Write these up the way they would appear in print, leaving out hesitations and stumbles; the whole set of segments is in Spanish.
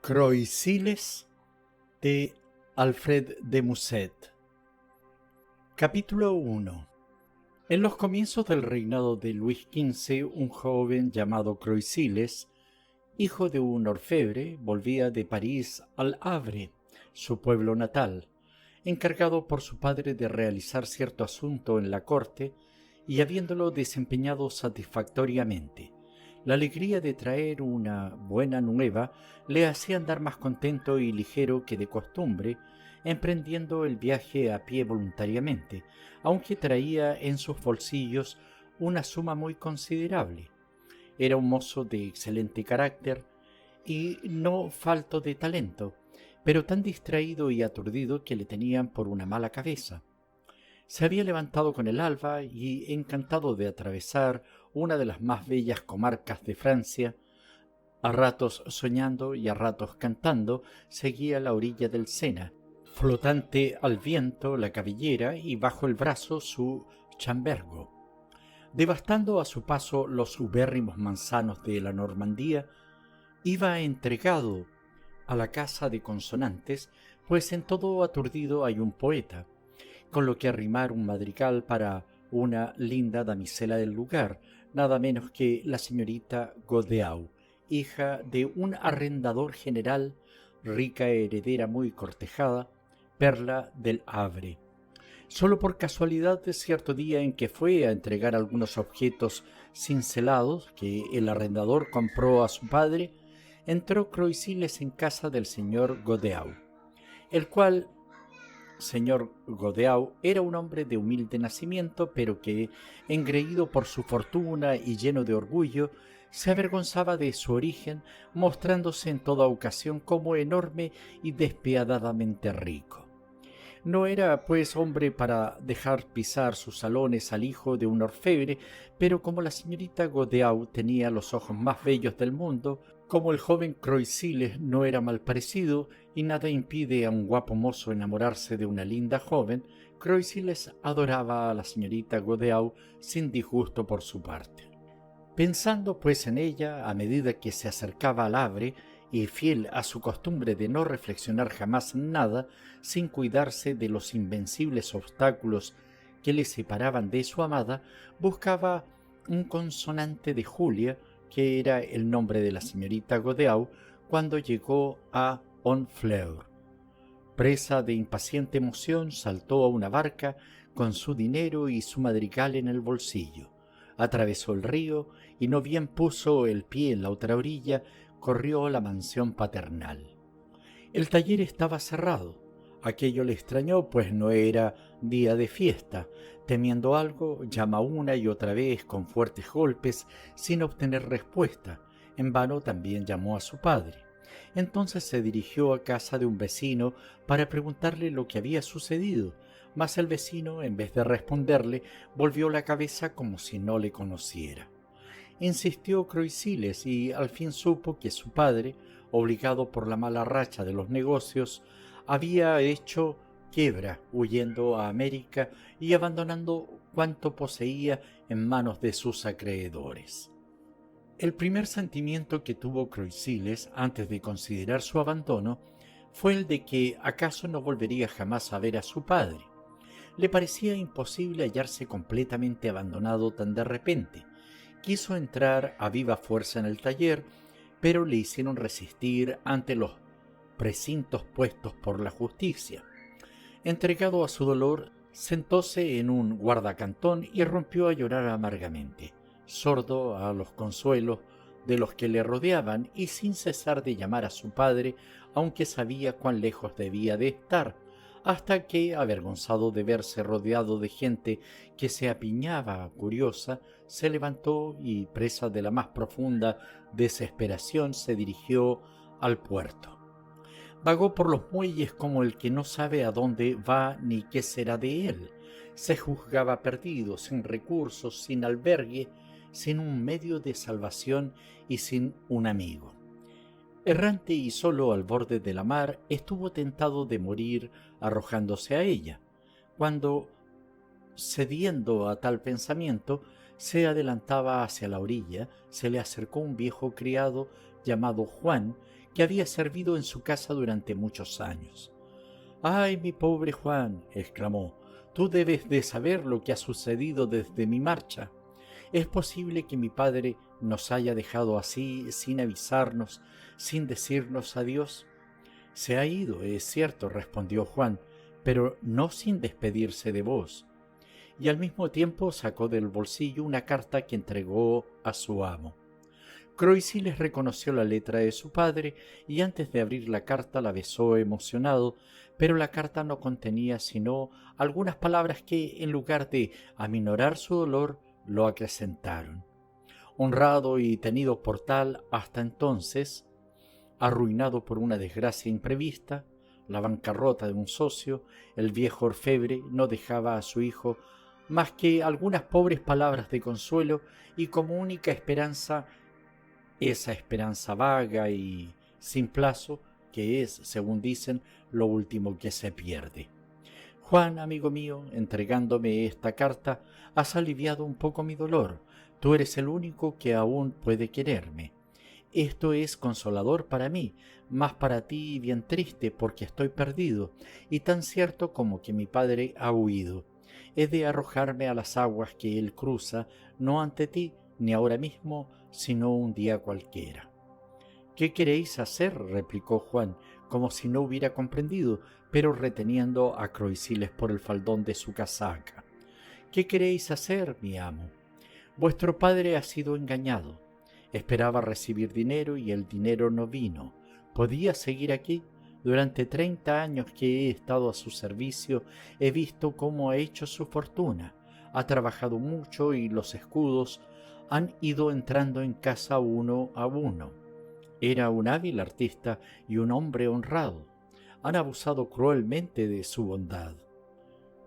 Croisiles de Alfred de Musset. Capítulo 1. En los comienzos del reinado de Luis XV, un joven llamado Croisiles, hijo de un orfebre, volvía de París al Havre, su pueblo natal, encargado por su padre de realizar cierto asunto en la corte, y habiéndolo desempeñado satisfactoriamente. La alegría de traer una buena nueva le hacía andar más contento y ligero que de costumbre, emprendiendo el viaje a pie voluntariamente, aunque traía en sus bolsillos una suma muy considerable. Era un mozo de excelente carácter y no falto de talento, pero tan distraído y aturdido que le tenían por una mala cabeza. Se había levantado con el alba y, encantado de atravesar una de las más bellas comarcas de Francia, a ratos soñando y a ratos cantando, seguía la orilla del Sena, flotante al viento la cabellera y bajo el brazo su chambergo. Devastando a su paso los ubérrimos manzanos de la Normandía, iba entregado a la casa de consonantes, pues en todo aturdido hay un poeta, con lo que arrimar un madrigal para una linda damisela del lugar, nada menos que la señorita Godeau, hija de un arrendador general, rica heredera muy cortejada, perla del Havre. Solo por casualidad de cierto día en que fue a entregar algunos objetos cincelados que el arrendador compró a su padre, entró Croisiles en casa del señor Godeau, el cual señor Godeau era un hombre de humilde nacimiento, pero que, engreído por su fortuna y lleno de orgullo, se avergonzaba de su origen, mostrándose en toda ocasión como enorme y despiadadamente rico. No era, pues, hombre para dejar pisar sus salones al hijo de un orfebre, pero como la señorita Godeau tenía los ojos más bellos del mundo, como el joven Croisiles no era mal parecido y nada impide a un guapo mozo enamorarse de una linda joven, Croisiles adoraba a la señorita Godeau sin disgusto por su parte. Pensando pues en ella, a medida que se acercaba al Havre, y fiel a su costumbre de no reflexionar jamás en nada, sin cuidarse de los invencibles obstáculos que le separaban de su amada, buscaba un consonante de Julia, que era el nombre de la señorita Godeau, cuando llegó a Honfleur. Presa de impaciente emoción, saltó a una barca con su dinero y su madrigal en el bolsillo. Atravesó el río y no bien puso el pie en la otra orilla, corrió a la mansión paternal. El taller estaba cerrado. Aquello le extrañó, pues no era día de fiesta. Temiendo algo, llama una y otra vez con fuertes golpes, sin obtener respuesta. En vano también llamó a su padre. Entonces se dirigió a casa de un vecino para preguntarle lo que había sucedido, mas el vecino, en vez de responderle, volvió la cabeza como si no le conociera. Insistió Croisiles y al fin supo que su padre, obligado por la mala racha de los negocios, había hecho quiebra, huyendo a América y abandonando cuanto poseía en manos de sus acreedores. El primer sentimiento que tuvo Croisiles antes de considerar su abandono fue el de que acaso no volvería jamás a ver a su padre. Le parecía imposible hallarse completamente abandonado tan de repente. Quiso entrar a viva fuerza en el taller, pero le hicieron resistir ante los precintos puestos por la justicia. Entregado a su dolor, sentóse en un guardacantón y rompió a llorar amargamente, sordo a los consuelos de los que le rodeaban y sin cesar de llamar a su padre, aunque sabía cuán lejos debía de estar, hasta que, avergonzado de verse rodeado de gente que se apiñaba curiosa, se levantó y, presa de la más profunda desesperación, se dirigió al puerto. Vagó por los muelles como el que no sabe a dónde va ni qué será de él. Se juzgaba perdido, sin recursos, sin albergue, sin un medio de salvación y sin un amigo. Errante y solo al borde de la mar, estuvo tentado de morir arrojándose a ella, cuando, cediendo a tal pensamiento, se adelantaba hacia la orilla, se le acercó un viejo criado llamado Juan, que había servido en su casa durante muchos años. «¡Ay, mi pobre Juan!», exclamó, «tú debes de saber lo que ha sucedido desde mi marcha. ¿Es posible que mi padre nos haya dejado así, sin avisarnos, sin decirnos adiós?» «Se ha ido, es cierto», respondió Juan, «pero no sin despedirse de vos». Y al mismo tiempo sacó del bolsillo una carta que entregó a su amo. Croisiles reconoció la letra de su padre y antes de abrir la carta la besó emocionado, pero la carta no contenía sino algunas palabras que, en lugar de aminorar su dolor, lo acrecentaron. Honrado y tenido por tal hasta entonces, arruinado por una desgracia imprevista, la bancarrota de un socio, el viejo orfebre no dejaba a su hijo más que algunas pobres palabras de consuelo y como única esperanza, esa esperanza vaga y sin plazo, que es, según dicen, lo último que se pierde. Juan, amigo mío, entregándome esta carta, has aliviado un poco mi dolor. Tú eres el único que aún puede quererme. Esto es consolador para mí, más para ti bien triste porque estoy perdido, y tan cierto como que mi padre ha huido. He de arrojarme a las aguas que él cruza, no ante ti, ni ahora mismo, sino un día cualquiera. «¿Qué queréis hacer?», replicó Juan, como si no hubiera comprendido, pero reteniendo a Croisiles por el faldón de su casaca. «¿Qué queréis hacer, mi amo? Vuestro padre ha sido engañado. Esperaba recibir dinero y el dinero no vino. ¿Podía seguir aquí? Durante 30 años que he estado a su servicio he visto cómo ha hecho su fortuna. Ha trabajado mucho y los escudos han ido entrando en casa uno a uno. Era un hábil artista y un hombre honrado. Han abusado cruelmente de su bondad.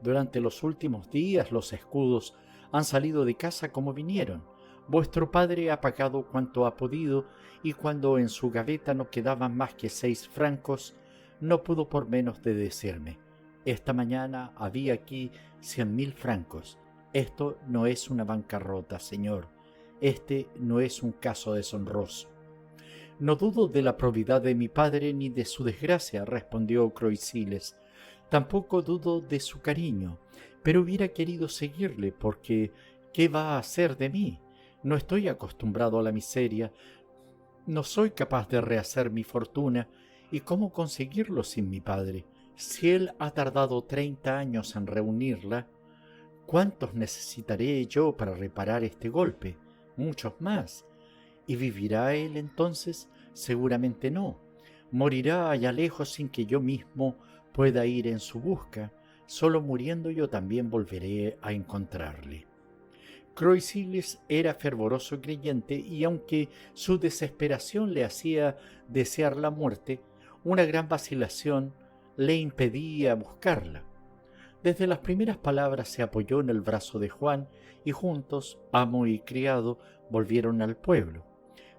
Durante los últimos días los escudos han salido de casa como vinieron. Vuestro padre ha pagado cuanto ha podido y cuando en su gaveta no quedaban más que 6 francos, no pudo por menos de decirme: «Esta mañana había aquí 100.000 francos. Esto no es una bancarrota, señor. Este no es un caso deshonroso». «No dudo de la probidad de mi padre ni de su desgracia», respondió Croisiles. «Tampoco dudo de su cariño, pero hubiera querido seguirle porque ¿qué va a hacer de mí? No estoy acostumbrado a la miseria, no soy capaz de rehacer mi fortuna, ¿y cómo conseguirlo sin mi padre? Si él ha tardado 30 años en reunirla, ¿cuántos necesitaré yo para reparar este golpe? Muchos más. ¿Y vivirá él entonces? Seguramente no. Morirá allá lejos sin que yo mismo pueda ir en su busca. Solo muriendo yo también volveré a encontrarle». Croisiles era fervoroso creyente y aunque su desesperación le hacía desear la muerte, una gran vacilación le impedía buscarla. Desde las primeras palabras se apoyó en el brazo de Juan y juntos, amo y criado, volvieron al pueblo.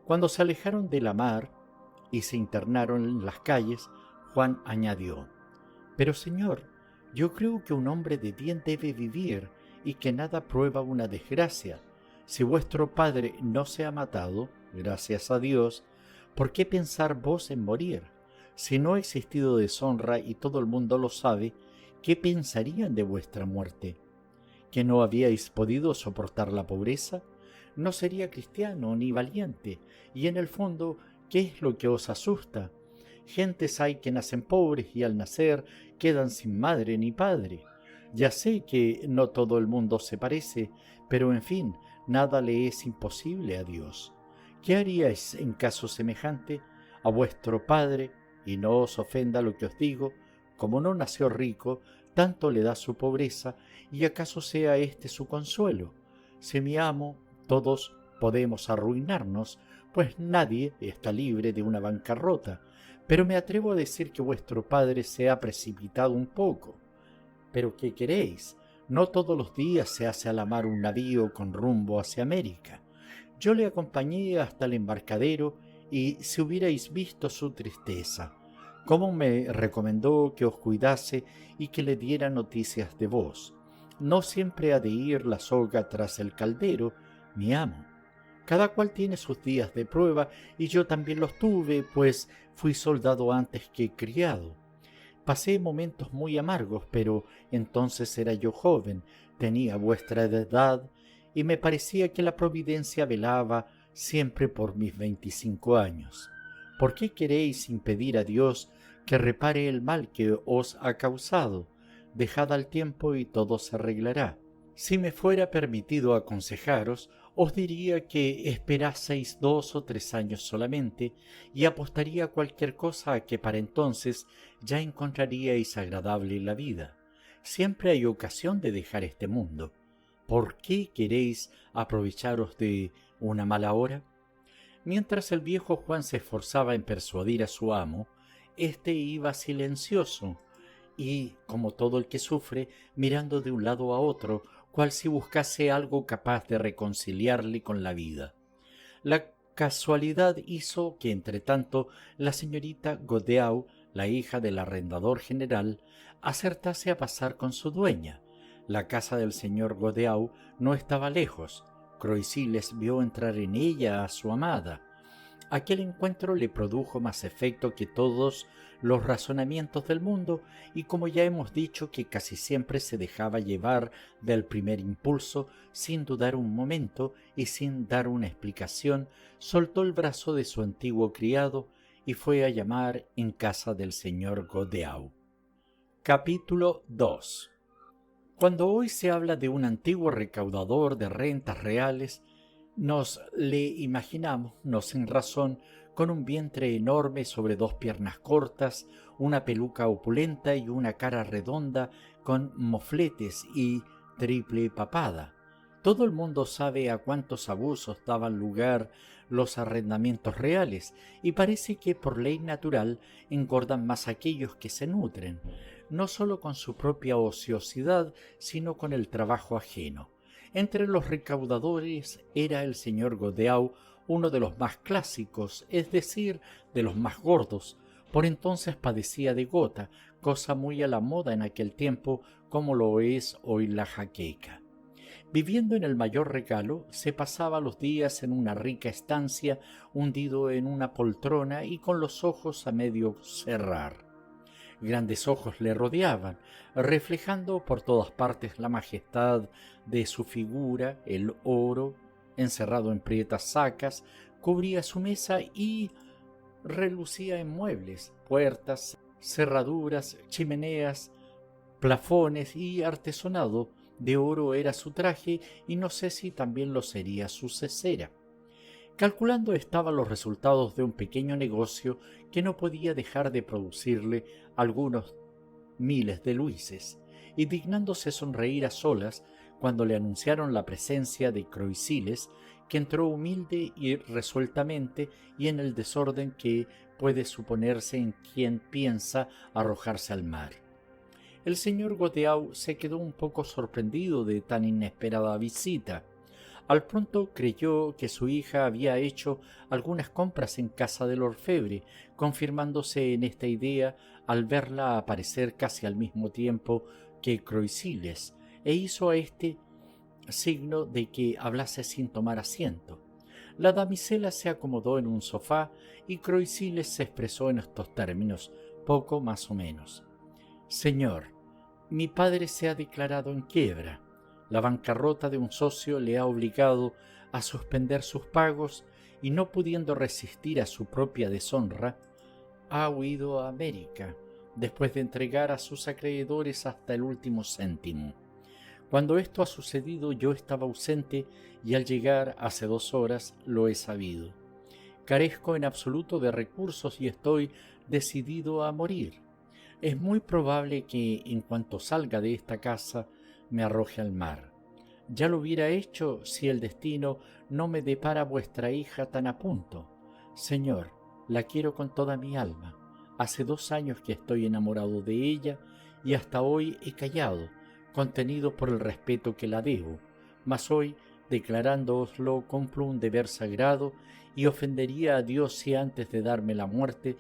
Cuando se alejaron de la mar y se internaron en las calles, Juan añadió: «Pero señor, yo creo que un hombre de bien debe vivir y que nada prueba una desgracia. Si vuestro padre no se ha matado, gracias a Dios, ¿por qué pensar vos en morir? Si no ha existido deshonra y todo el mundo lo sabe, ¿qué pensarían de vuestra muerte? ¿Que no habíais podido soportar la pobreza? No sería cristiano ni valiente, y en el fondo, ¿qué es lo que os asusta? Gentes hay que nacen pobres y al nacer quedan sin madre ni padre. Ya sé que no todo el mundo se parece, pero en fin, nada le es imposible a Dios. ¿Qué haríais en caso semejante? A vuestro padre, y no os ofenda lo que os digo, como no nació rico, tanto le da su pobreza, y acaso sea este su consuelo. Si mi amo, todos podemos arruinarnos, pues nadie está libre de una bancarrota, pero me atrevo a decir que vuestro padre se ha precipitado un poco. ¿Pero qué queréis? No todos los días se hace a la mar un navío con rumbo hacia América. Yo le acompañé hasta el embarcadero y si hubierais visto su tristeza, cómo me recomendó que os cuidase y que le diera noticias de vos. No siempre ha de ir la soga tras el caldero, mi amo. Cada cual tiene sus días de prueba y yo también los tuve, pues fui soldado antes que criado. Pasé momentos muy amargos, pero entonces era yo joven, tenía vuestra edad y me parecía que la providencia velaba siempre por mis 25 años. ¿Por qué queréis impedir a Dios que repare el mal que os ha causado? Dejad al tiempo y todo se arreglará. Si me fuera permitido aconsejaros, os diría que esperaseis 2 o 3 años solamente, y apostaría cualquier cosa a que para entonces ya encontraríais agradable la vida. Siempre hay ocasión de dejar este mundo. ¿Por qué queréis aprovecharos de una mala hora? Mientras el viejo Juan se esforzaba en persuadir a su amo, éste iba silencioso y, como todo el que sufre, mirando de un lado a otro, cual si buscase algo capaz de reconciliarle con la vida. La casualidad hizo que, entretanto, la señorita Godeau, la hija del arrendador general, acertase a pasar con su dueña. La casa del señor Godeau no estaba lejos. Croisiles vio entrar en ella a su amada. Aquel encuentro le produjo más efecto que todos los razonamientos del mundo, y como ya hemos dicho que casi siempre se dejaba llevar del primer impulso, sin dudar un momento y sin dar una explicación, soltó el brazo de su antiguo criado y fue a llamar en casa del señor Godeau. Capítulo 2. Cuando hoy se habla de un antiguo recaudador de rentas reales, nos le imaginamos, no sin razón, con un vientre enorme sobre 2 piernas cortas, una peluca opulenta y una cara redonda con mofletes y triple papada. Todo el mundo sabe a cuántos abusos daban lugar los arrendamientos reales, y parece que por ley natural engordan más aquellos que se nutren, no sólo con su propia ociosidad, sino con el trabajo ajeno. Entre los recaudadores era el señor Godeau uno de los más clásicos, es decir, de los más gordos. Por entonces padecía de gota, cosa muy a la moda en aquel tiempo, como lo es hoy la jaqueca. Viviendo en el mayor regalo, se pasaba los días en una rica estancia, hundido en una poltrona y con los ojos a medio cerrar. Grandes ojos le rodeaban, reflejando por todas partes la majestad de su figura. El oro, encerrado en prietas sacas, cubría su mesa y relucía en muebles, puertas, cerraduras, chimeneas, plafones, y artesonado de oro era su traje, y no sé si también lo sería su cesera. Calculando estaba los resultados de un pequeño negocio que no podía dejar de producirle algunos miles de luises, y dignándose sonreír a solas cuando le anunciaron la presencia de Croisiles, que entró humilde y resueltamente y en el desorden que puede suponerse en quien piensa arrojarse al mar. El señor Godeau se quedó un poco sorprendido de tan inesperada visita. Al pronto creyó que su hija había hecho algunas compras en casa del orfebre, confirmándose en esta idea al verla aparecer casi al mismo tiempo que Croisiles, e hizo a este signo de que hablase sin tomar asiento. La damisela se acomodó en un sofá y Croisiles se expresó en estos términos, poco más o menos: «Señor, mi padre se ha declarado en quiebra. La bancarrota de un socio le ha obligado a suspender sus pagos y, no pudiendo resistir a su propia deshonra, ha huido a América, después de entregar a sus acreedores hasta el último céntimo. Cuando esto ha sucedido yo estaba ausente y al llegar hace 2 horas lo he sabido. Carezco en absoluto de recursos y estoy decidido a morir. Es muy probable que en cuanto salga de esta casa me arroje al mar. Ya lo hubiera hecho si el destino no me depara vuestra hija tan a punto. Señor, la quiero con toda mi alma. Hace 2 años que estoy enamorado de ella y hasta hoy he callado, contenido por el respeto que la debo, mas hoy, declarándooslo, cumplo un deber sagrado y ofendería a Dios si antes de darme la muerte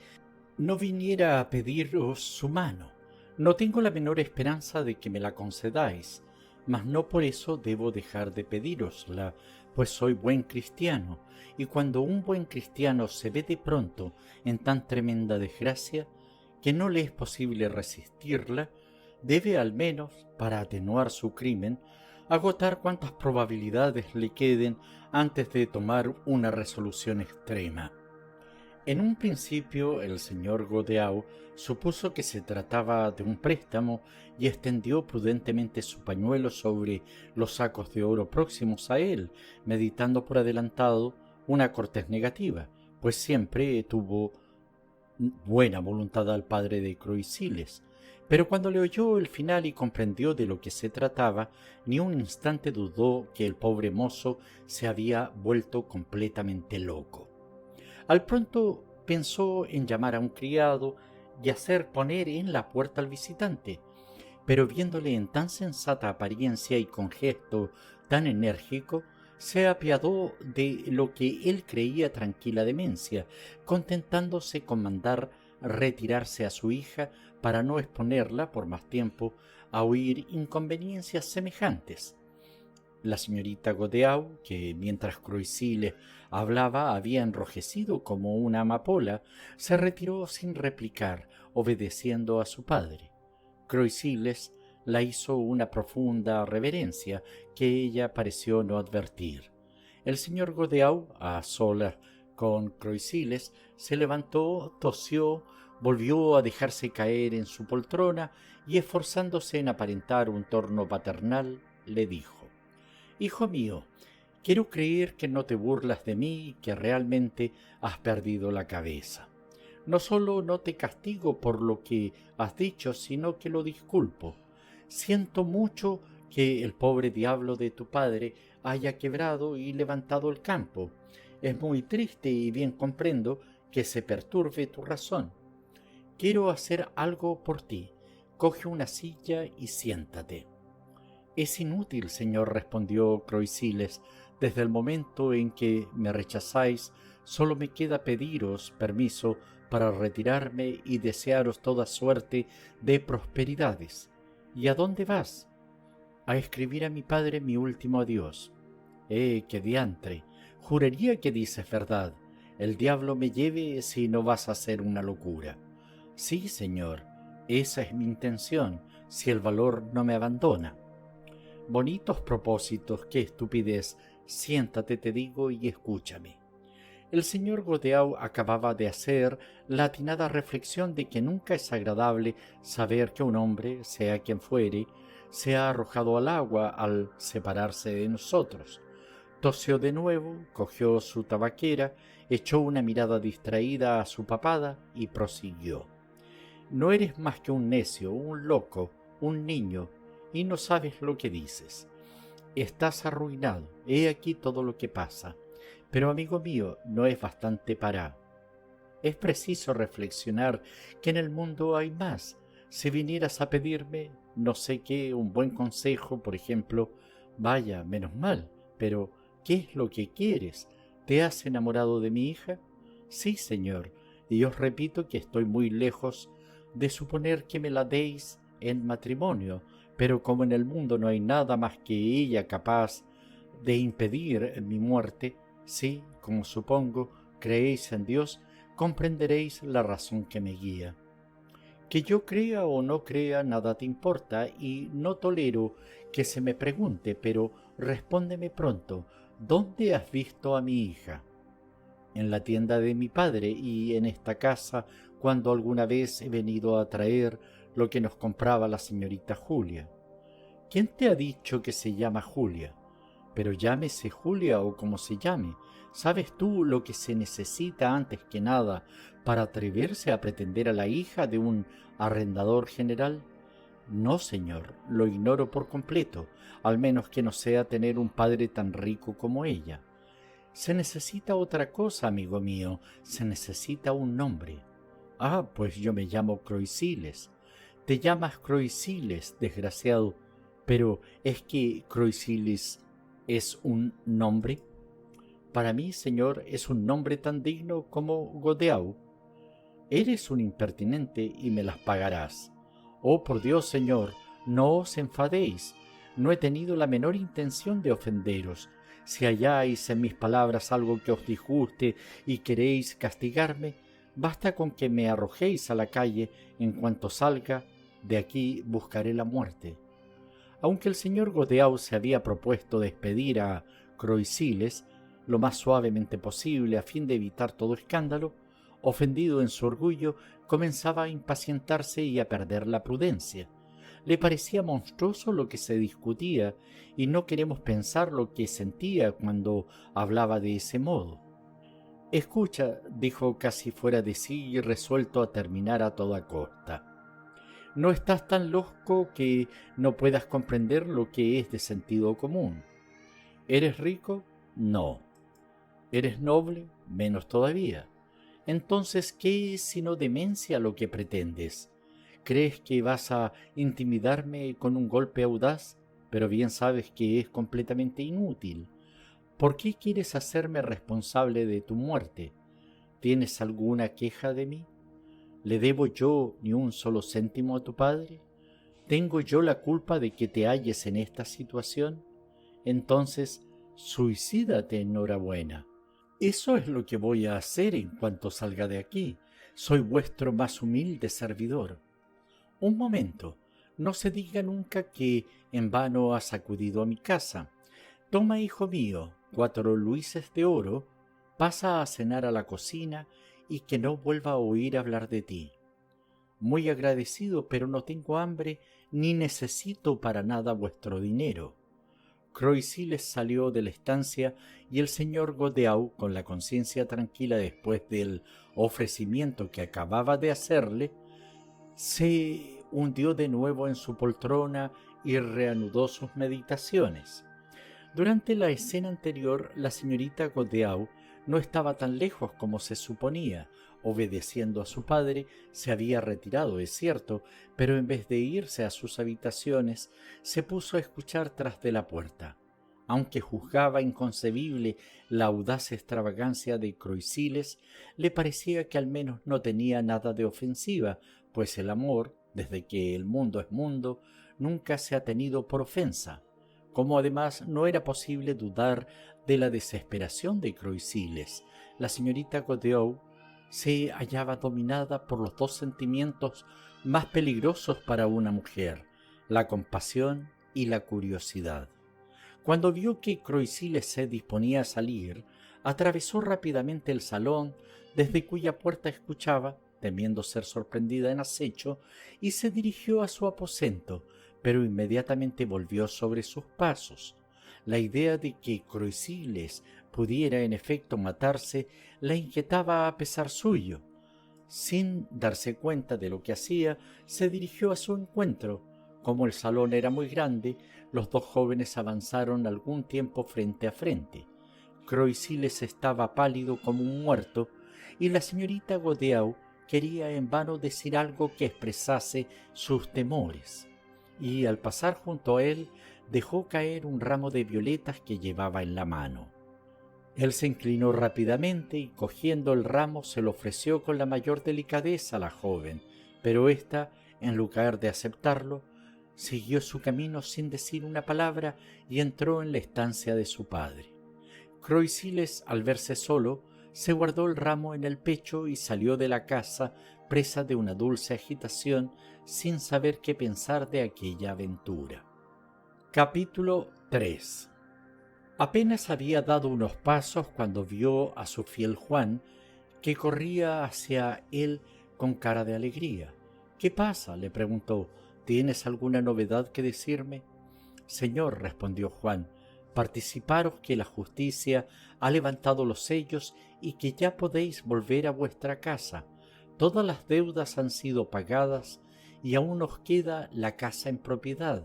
no viniera a pediros su mano. No tengo la menor esperanza de que me la concedáis, mas no por eso debo dejar de pedírosla, pues soy buen cristiano, y cuando un buen cristiano se ve de pronto en tan tremenda desgracia, que no le es posible resistirla, debe al menos, para atenuar su crimen, agotar cuantas probabilidades le queden antes de tomar una resolución extrema. En un principio el señor Godeau supuso que se trataba de un préstamo y extendió prudentemente su pañuelo sobre los sacos de oro próximos a él, meditando por adelantado una cortés negativa, pues siempre tuvo buena voluntad al padre de Croisiles. Pero cuando le oyó el final y comprendió de lo que se trataba, ni un instante dudó que el pobre mozo se había vuelto completamente loco. Al pronto pensó en llamar a un criado y hacer poner en la puerta al visitante, pero viéndole en tan sensata apariencia y con gesto tan enérgico, se apiadó de lo que él creía tranquila demencia, contentándose con mandar retirarse a su hija para no exponerla por más tiempo a oír inconveniencias semejantes. La señorita Godeau, que mientras Croisiles hablaba había enrojecido como una amapola, se retiró sin replicar, obedeciendo a su padre. Croisiles la hizo una profunda reverencia que ella pareció no advertir. El señor Godeau, a solas con Croisiles, se levantó, tosió, volvió a dejarse caer en su poltrona y, esforzándose en aparentar un tono paternal, le dijo: «Hijo mío, quiero creer que no te burlas de mí y que realmente has perdido la cabeza. No solo no te castigo por lo que has dicho, sino que lo disculpo. Siento mucho que el pobre diablo de tu padre haya quebrado y levantado el campo. Es muy triste y bien comprendo que se perturbe tu razón. Quiero hacer algo por ti. Coge una silla y siéntate». «Es inútil, señor», respondió Croisiles. «Desde el momento en que me rechazáis, solo me queda pediros permiso para retirarme y desearos toda suerte de prosperidades». «¿Y a dónde vas?» «A escribir a mi padre mi último adiós». «Qué diantre. Juraría que dices verdad. El diablo me lleve si no vas a hacer una locura». «Sí, señor, esa es mi intención, si el valor no me abandona». «Bonitos propósitos, qué estupidez. Siéntate, te digo, y escúchame». El señor Godeau acababa de hacer la atinada reflexión de que nunca es agradable saber que un hombre, sea quien fuere, se ha arrojado al agua al separarse de nosotros. Tosió de nuevo, cogió su tabaquera, echó una mirada distraída a su papada y prosiguió: «No eres más que un necio, un loco, un niño, y no sabes lo que dices. Estás arruinado, he aquí todo lo que pasa. Pero, amigo mío, no es bastante para... Es preciso reflexionar que en el mundo hay más. Si vinieras a pedirme, no sé qué, un buen consejo, por ejemplo, vaya, menos mal, pero ¿qué es lo que quieres? ¿Te has enamorado de mi hija?» «Sí, señor, y os repito que estoy muy lejos de suponer que me la deis en matrimonio, pero como en el mundo no hay nada más que ella capaz de impedir mi muerte, si, como supongo, creéis en Dios, comprenderéis la razón que me guía. Que yo crea o no crea nada te importa, y no tolero que se me pregunte, pero respóndeme pronto, ¿dónde has visto a mi hija?» «En la tienda de mi padre y en esta casa cuando alguna vez he venido a traer lo que nos compraba la señorita Julia». «¿Quién te ha dicho que se llama Julia?» «Pero llámese Julia o como se llame. ¿Sabes tú lo que se necesita antes que nada para atreverse a pretender a la hija de un arrendador general?» «No, señor, lo ignoro por completo, al menos que no sea tener un padre tan rico como ella». «Se necesita otra cosa, amigo mío, se necesita un nombre». «Ah, pues yo me llamo Croisiles». «Te llamas Croisiles, desgraciado. Pero ¿es que Croisiles es un nombre?» «Para mí, señor, es un nombre tan digno como Godeau». «Eres un impertinente y me las pagarás». «Oh, por Dios, señor, no os enfadéis. No he tenido la menor intención de ofenderos. Si halláis en mis palabras algo que os disguste y queréis castigarme, basta con que me arrojéis a la calle. En cuanto salga de aquí buscaré la muerte». Aunque el señor Godeau se había propuesto despedir a Croisiles lo más suavemente posible a fin de evitar todo escándalo, ofendido en su orgullo, comenzaba a impacientarse y a perder la prudencia. Le parecía monstruoso lo que se discutía, y no queremos pensar lo que sentía cuando hablaba de ese modo. «Escucha», dijo casi fuera de sí y resuelto a terminar a toda costa. «No estás tan loco que no puedas comprender lo que es de sentido común. ¿Eres rico? No. ¿Eres noble? Menos todavía. Entonces, ¿qué es sino demencia lo que pretendes? ¿Crees que vas a intimidarme con un golpe audaz? Pero bien sabes que es completamente inútil. ¿Por qué quieres hacerme responsable de tu muerte? ¿Tienes alguna queja de mí? ¿Le debo yo ni un solo céntimo a tu padre? ¿Tengo yo la culpa de que te halles en esta situación? Entonces, suicídate, enhorabuena. Eso es lo que voy a hacer en cuanto salga de aquí. Soy vuestro más humilde servidor. Un momento, no se diga nunca que en vano has acudido a mi casa. Toma, hijo mío, 4 luises de oro, pasa a cenar a la cocina y que no vuelva a oír hablar de ti. Muy agradecido, pero no tengo hambre ni necesito para nada vuestro dinero». Croisiles salió de la estancia y el señor Godeau, con la conciencia tranquila después del ofrecimiento que acababa de hacerle, se hundió de nuevo en su poltrona y reanudó sus meditaciones. Durante la escena anterior, la señorita Godeau no estaba tan lejos como se suponía. Obedeciendo a su padre, se había retirado, es cierto, pero en vez de irse a sus habitaciones, se puso a escuchar tras de la puerta. Aunque juzgaba inconcebible la audaz extravagancia de Croisiles, le parecía que al menos no tenía nada de ofensiva, pues el amor, desde que el mundo es mundo, nunca se ha tenido por ofensa. Como además no era posible dudar de la desesperación de Croisiles, la señorita Godeau se hallaba dominada por los 2 sentimientos más peligrosos para una mujer, la compasión y la curiosidad. Cuando vio que Croisiles se disponía a salir, atravesó rápidamente el salón, desde cuya puerta escuchaba, temiendo ser sorprendida en acecho, y se dirigió a su aposento, pero inmediatamente volvió sobre sus pasos. La idea de que Croisiles pudiera en efecto matarse la inquietaba a pesar suyo. Sin darse cuenta de lo que hacía, se dirigió a su encuentro. Como el salón era muy grande, los 2 jóvenes avanzaron algún tiempo frente a frente. Croisiles estaba pálido como un muerto, y la señorita Godeau quería en vano decir algo que expresase sus temores, y al pasar junto a él dejó caer un ramo de violetas que llevaba en la mano. Él se inclinó rápidamente y cogiendo el ramo se lo ofreció con la mayor delicadeza a la joven, pero ésta, en lugar de aceptarlo, siguió su camino sin decir una palabra y entró en la estancia de su padre. Croisiles, al verse solo, se guardó el ramo en el pecho y salió de la casa presa de una dulce agitación, sin saber qué pensar de aquella aventura. Capítulo 3. Apenas había dado unos pasos cuando vio a su fiel Juan, que corría hacia él con cara de alegría. «¿Qué pasa?», le preguntó. «¿Tienes alguna novedad que decirme?». «Señor», respondió Juan, «participaros que la justicia ha levantado los sellos y que ya podéis volver a vuestra casa. Todas las deudas han sido pagadas y aún os queda la casa en propiedad.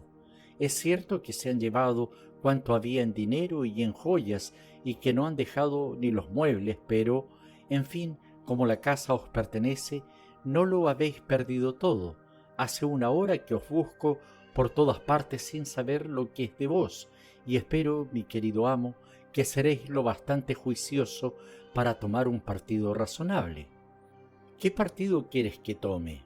Es cierto que se han llevado cuanto había en dinero y en joyas y que no han dejado ni los muebles, pero, en fin, como la casa os pertenece, no lo habéis perdido todo. Hace 1 hora que os busco por todas partes sin saber lo que es de vos, y espero, mi querido amo, que seréis lo bastante juicioso para tomar un partido razonable». «¿Qué partido quieres que tome?».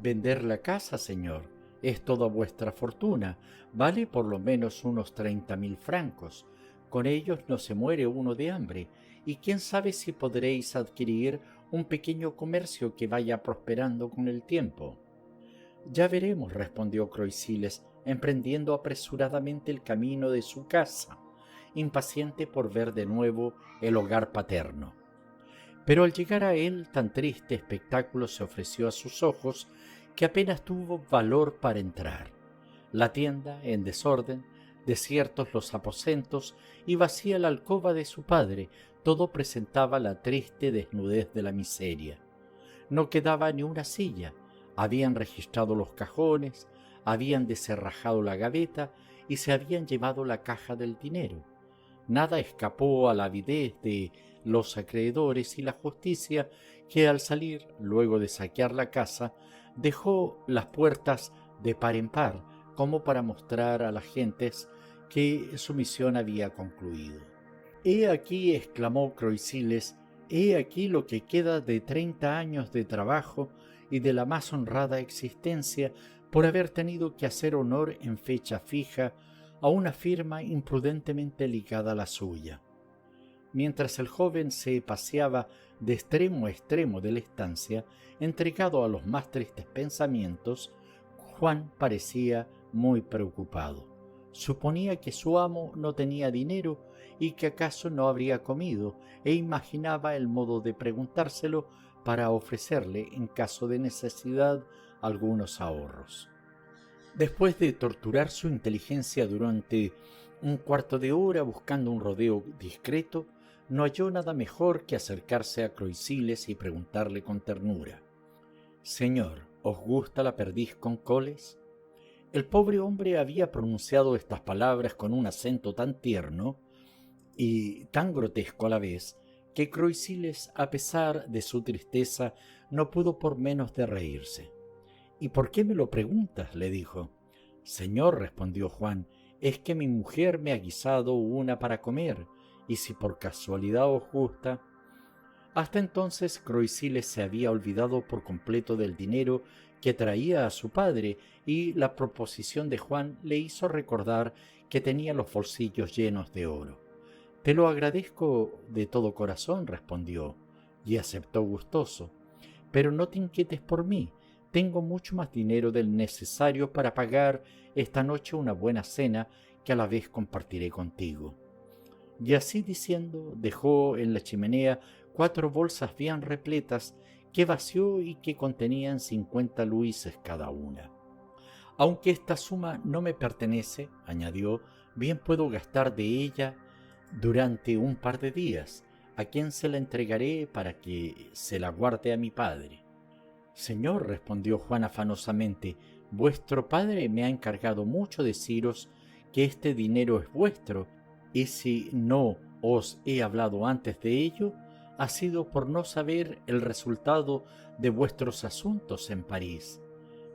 «Vender la casa, señor. Es toda vuestra fortuna. Vale por lo menos unos 30.000 francos. Con ellos no se muere uno de hambre, y quién sabe si podréis adquirir un pequeño comercio que vaya prosperando con el tiempo. Ya veremos, respondió Croisiles, emprendiendo apresuradamente el camino de su casa, impaciente por ver de nuevo el hogar paterno. Pero al llegar a él, tan triste espectáculo se ofreció a sus ojos que apenas tuvo valor para entrar. La tienda en desorden, desiertos los aposentos y vacía la alcoba de su padre, todo presentaba la triste desnudez de la miseria. No quedaba ni una silla, habían registrado los cajones, habían descerrajado la gaveta y se habían llevado la caja del dinero. Nada escapó a la avidez de los acreedores y la justicia, que al salir, luego de saquear la casa, dejó las puertas de par en par, como para mostrar a las gentes que su misión había concluido. «He aquí», exclamó Croisiles, «he aquí lo que queda de 30 años de trabajo y de la más honrada existencia por haber tenido que hacer honor en fecha fija a una firma imprudentemente ligada a la suya». Mientras el joven se paseaba de extremo a extremo de la estancia, entregado a los más tristes pensamientos, Juan parecía muy preocupado. Suponía que su amo no tenía dinero y que acaso no habría comido, e imaginaba el modo de preguntárselo para ofrecerle, en caso de necesidad, algunos ahorros. Después de torturar su inteligencia durante un cuarto de hora buscando un rodeo discreto, no halló nada mejor que acercarse a Croisiles y preguntarle con ternura: «Señor, ¿os gusta la perdiz con coles?». El pobre hombre había pronunciado estas palabras con un acento tan tierno y tan grotesco a la vez, que Croisiles, a pesar de su tristeza, no pudo por menos de reírse. «¿Y por qué me lo preguntas?», le dijo. «Señor», respondió Juan, «es que mi mujer me ha guisado una para comer, y si por casualidad os gusta». Hasta entonces Croisiles se había olvidado por completo del dinero que traía a su padre, y la proposición de Juan le hizo recordar que tenía los bolsillos llenos de oro. «Te lo agradezco de todo corazón», respondió, y aceptó gustoso. «Pero no te inquietes por mí, tengo mucho más dinero del necesario para pagar esta noche una buena cena que a la vez compartiré contigo». Y así diciendo, dejó en la chimenea 4 bolsas bien repletas que vació y que contenían 50 luises cada una. «Aunque esta suma no me pertenece», añadió, «bien puedo gastar de ella durante un par de días. ¿A quién se la entregaré para que se la guarde a mi padre?». «Señor», respondió Juan afanosamente, «vuestro padre me ha encargado mucho deciros que este dinero es vuestro, y si no os he hablado antes de ello, ha sido por no saber el resultado de vuestros asuntos en París.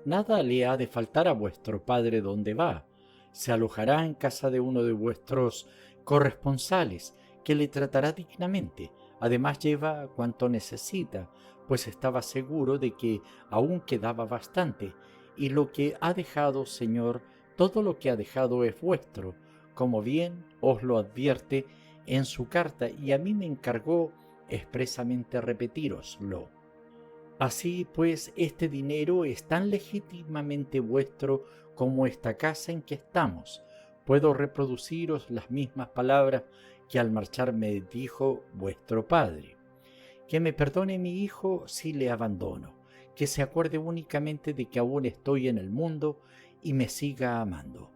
Nada le ha de faltar a vuestro padre donde va. Se alojará en casa de uno de vuestros corresponsales, que le tratará dignamente. Además lleva cuanto necesita, pues estaba seguro de que aún quedaba bastante, y lo que ha dejado, señor, todo lo que ha dejado es vuestro, como bien os lo advierte en su carta, y a mí me encargó expresamente repetíroslo. Así pues, este dinero es tan legítimamente vuestro como esta casa en que estamos. Puedo reproduciros las mismas palabras que al marchar me dijo vuestro padre. Que me perdone mi hijo si le abandono, que se acuerde únicamente de que aún estoy en el mundo y me siga amando,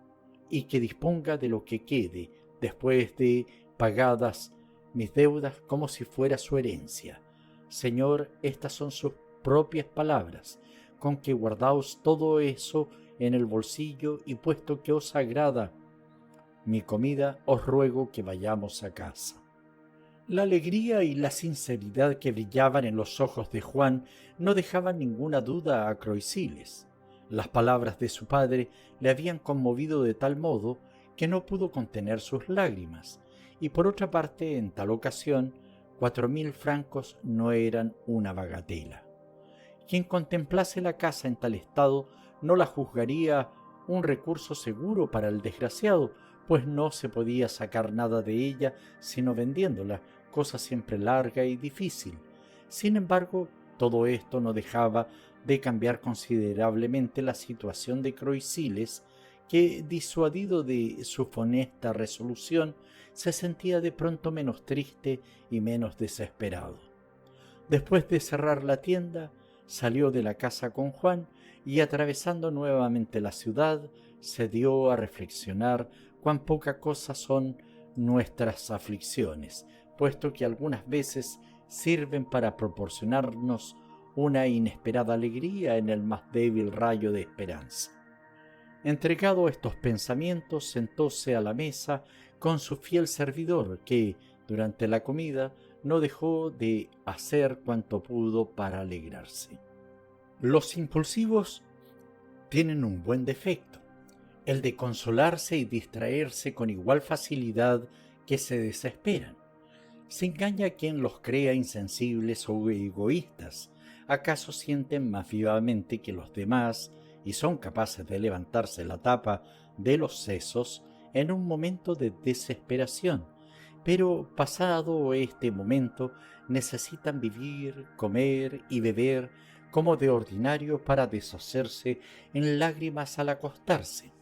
y que disponga de lo que quede después de pagadas mis deudas como si fuera su herencia. Señor, estas son sus propias palabras, con que guardaos todo eso en el bolsillo, y puesto que os agrada mi comida, os ruego que vayamos a casa». La alegría y la sinceridad que brillaban en los ojos de Juan no dejaban ninguna duda a Croisiles. Las palabras de su padre le habían conmovido de tal modo que no pudo contener sus lágrimas, y por otra parte, en tal ocasión, 4.000 francos no eran una bagatela. Quien contemplase la casa en tal estado no la juzgaría un recurso seguro para el desgraciado, pues no se podía sacar nada de ella sino vendiéndola, cosa siempre larga y difícil. Sin embargo, todo esto no dejaba de cambiar considerablemente la situación de Croisiles, que, disuadido de su funesta resolución, se sentía de pronto menos triste y menos desesperado. Después de cerrar la tienda, salió de la casa con Juan y, atravesando nuevamente la ciudad, se dio a reflexionar cuán poca cosa son nuestras aflicciones, puesto que algunas veces sirven para proporcionarnos una inesperada alegría en el más débil rayo de esperanza. Entregado a estos pensamientos, sentóse a la mesa con su fiel servidor, que, durante la comida, no dejó de hacer cuanto pudo para alegrarse. Los impulsivos tienen un buen defecto, el de consolarse y distraerse con igual facilidad que se desesperan. Se engaña a quien los crea insensibles o egoístas. ¿Acaso sienten más vivamente que los demás y son capaces de levantarse la tapa de los sesos en un momento de desesperación? Pero pasado este momento necesitan vivir, comer y beber como de ordinario para deshacerse en lágrimas al acostarse.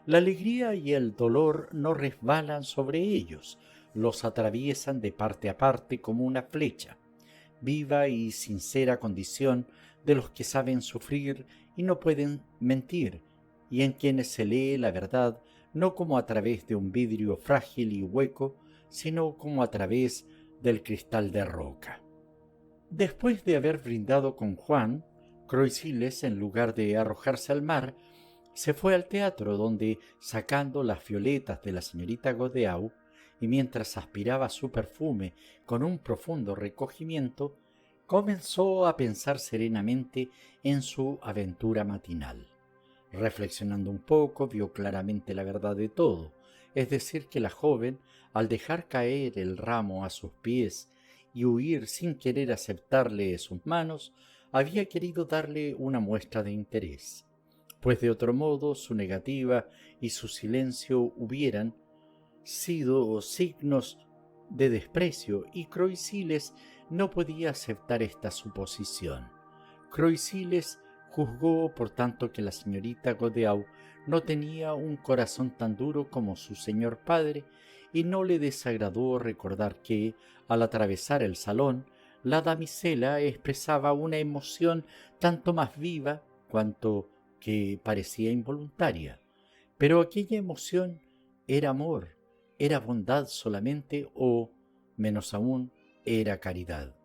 La alegría y el dolor no resbalan sobre ellos, los atraviesan de parte a parte como una flecha, viva y sincera condición de los que saben sufrir y no pueden mentir, y en quienes se lee la verdad no como a través de un vidrio frágil y hueco, sino como a través del cristal de roca. Después de haber brindado con Juan, Croisiles, en lugar de arrojarse al mar, se fue al teatro, donde, sacando las violetas de la señorita Godeau, y mientras aspiraba su perfume con un profundo recogimiento, comenzó a pensar serenamente en su aventura matinal. Reflexionando un poco, vio claramente la verdad de todo, es decir, que la joven, al dejar caer el ramo a sus pies y huir sin querer aceptarle sus manos, había querido darle una muestra de interés, pues de otro modo su negativa y su silencio hubieran sido signos de desprecio, y Croisiles no podía aceptar esta suposición. Croisiles juzgó, por tanto, que la señorita Godeau no tenía un corazón tan duro como su señor padre, y no le desagradó recordar que, al atravesar el salón, la damisela expresaba una emoción tanto más viva cuanto que parecía involuntaria. Pero aquella emoción era amor, era bondad solamente o, menos aún, era caridad.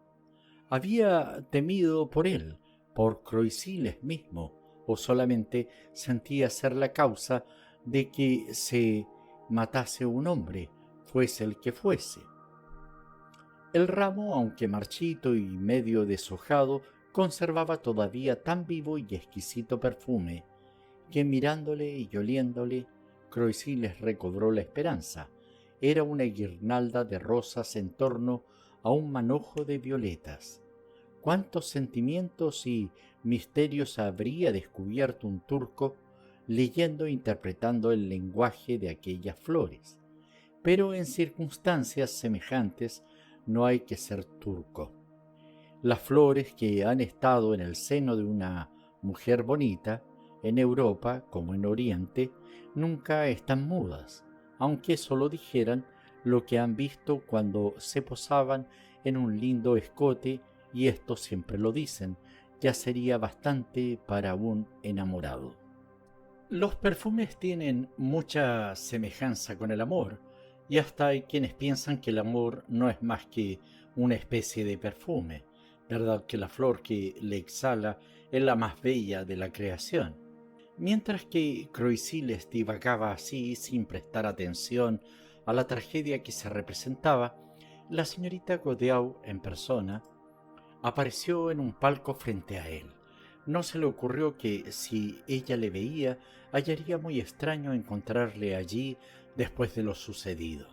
Había temido por él, por Croisiles mismo, o solamente sentía ser la causa de que se matase un hombre, fuese el que fuese. El ramo, aunque marchito y medio deshojado, conservaba todavía tan vivo y exquisito perfume, que mirándole y oliéndole, Croisiles recobró la esperanza. Era una guirnalda de rosas en torno a un manojo de violetas. ¿Cuántos sentimientos y misterios habría descubierto un turco leyendo e interpretando el lenguaje de aquellas flores? Pero en circunstancias semejantes no hay que ser turco. Las flores que han estado en el seno de una mujer bonita, en Europa como en Oriente, nunca están mudas, aunque solo dijeran lo que han visto cuando se posaban en un lindo escote, y esto siempre lo dicen, ya sería bastante para un enamorado. Los perfumes tienen mucha semejanza con el amor, y hasta hay quienes piensan que el amor no es más que una especie de perfume, verdad que la flor que le exhala es la más bella de la creación. Mientras que Croisiles divagaba así sin prestar atención a la tragedia que se representaba, la señorita Godeau en persona apareció en un palco frente a él. No se le ocurrió que, si ella le veía, hallaría muy extraño encontrarle allí después de lo sucedido.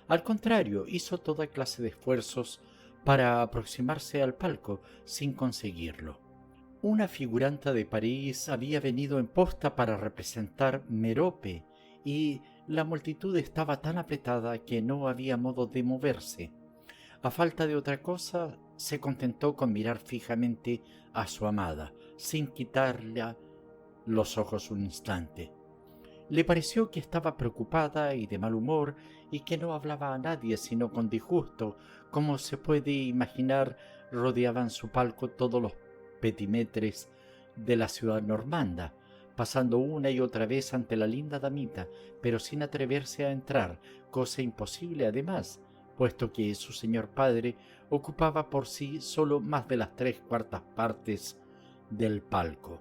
Al contrario, hizo toda clase de esfuerzos para aproximarse al palco sin conseguirlo. Una figuranta de París había venido en posta para representar Mérope, y la multitud estaba tan apretada que no había modo de moverse. A falta de otra cosa, se contentó con mirar fijamente a su amada, sin quitarle los ojos un instante. Le pareció que estaba preocupada y de mal humor y que no hablaba a nadie sino con disgusto. Como se puede imaginar, rodeaban su palco todos los petimetres de la ciudad normanda, pasando una y otra vez ante la linda damita, pero sin atreverse a entrar, cosa imposible además, puesto que su señor padre ocupaba por sí solo más de las 3/4 partes del palco.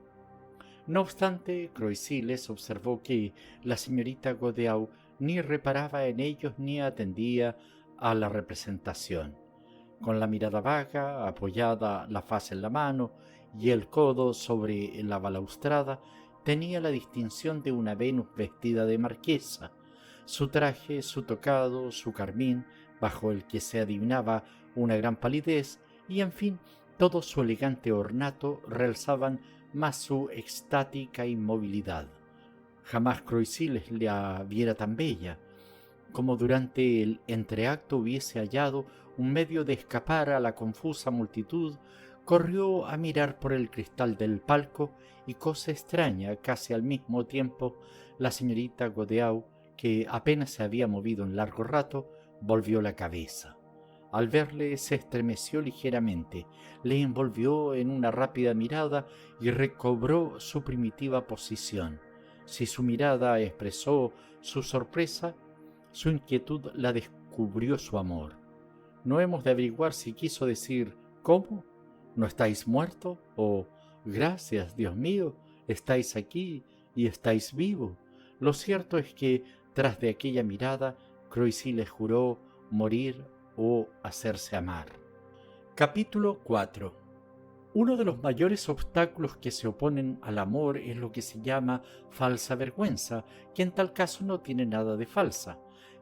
No obstante, Croisiles observó que la señorita Godeau ni reparaba en ellos ni atendía a la representación. Con la mirada vaga, apoyada la faz en la mano y el codo sobre la balaustrada, tenía la distinción de una Venus vestida de marquesa. Su traje, su tocado, su carmín, bajo el que se adivinaba una gran palidez, y en fin, todo su elegante ornato realzaban más su extática inmovilidad. Jamás Croisiles la viera tan bella. Como durante el entreacto hubiese hallado un medio de escapar a la confusa multitud, corrió a mirar por el cristal del palco y, cosa extraña, casi al mismo tiempo, la señorita Godeau, que apenas se había movido en largo rato, volvió la cabeza. Al verle se estremeció ligeramente, le envolvió en una rápida mirada y recobró su primitiva posición. Si su mirada expresó su sorpresa, su inquietud la descubrió su amor. No hemos de averiguar si quiso decir ¿cómo? ¿No estáis muerto? O gracias, Dios mío, estáis aquí y estáis vivo. Lo cierto es que tras de aquella mirada, Croisiles juró morir o hacerse amar. Capítulo 4. Uno de los mayores obstáculos que se oponen al amor es lo que se llama falsa vergüenza, que en tal caso no tiene nada de falsa.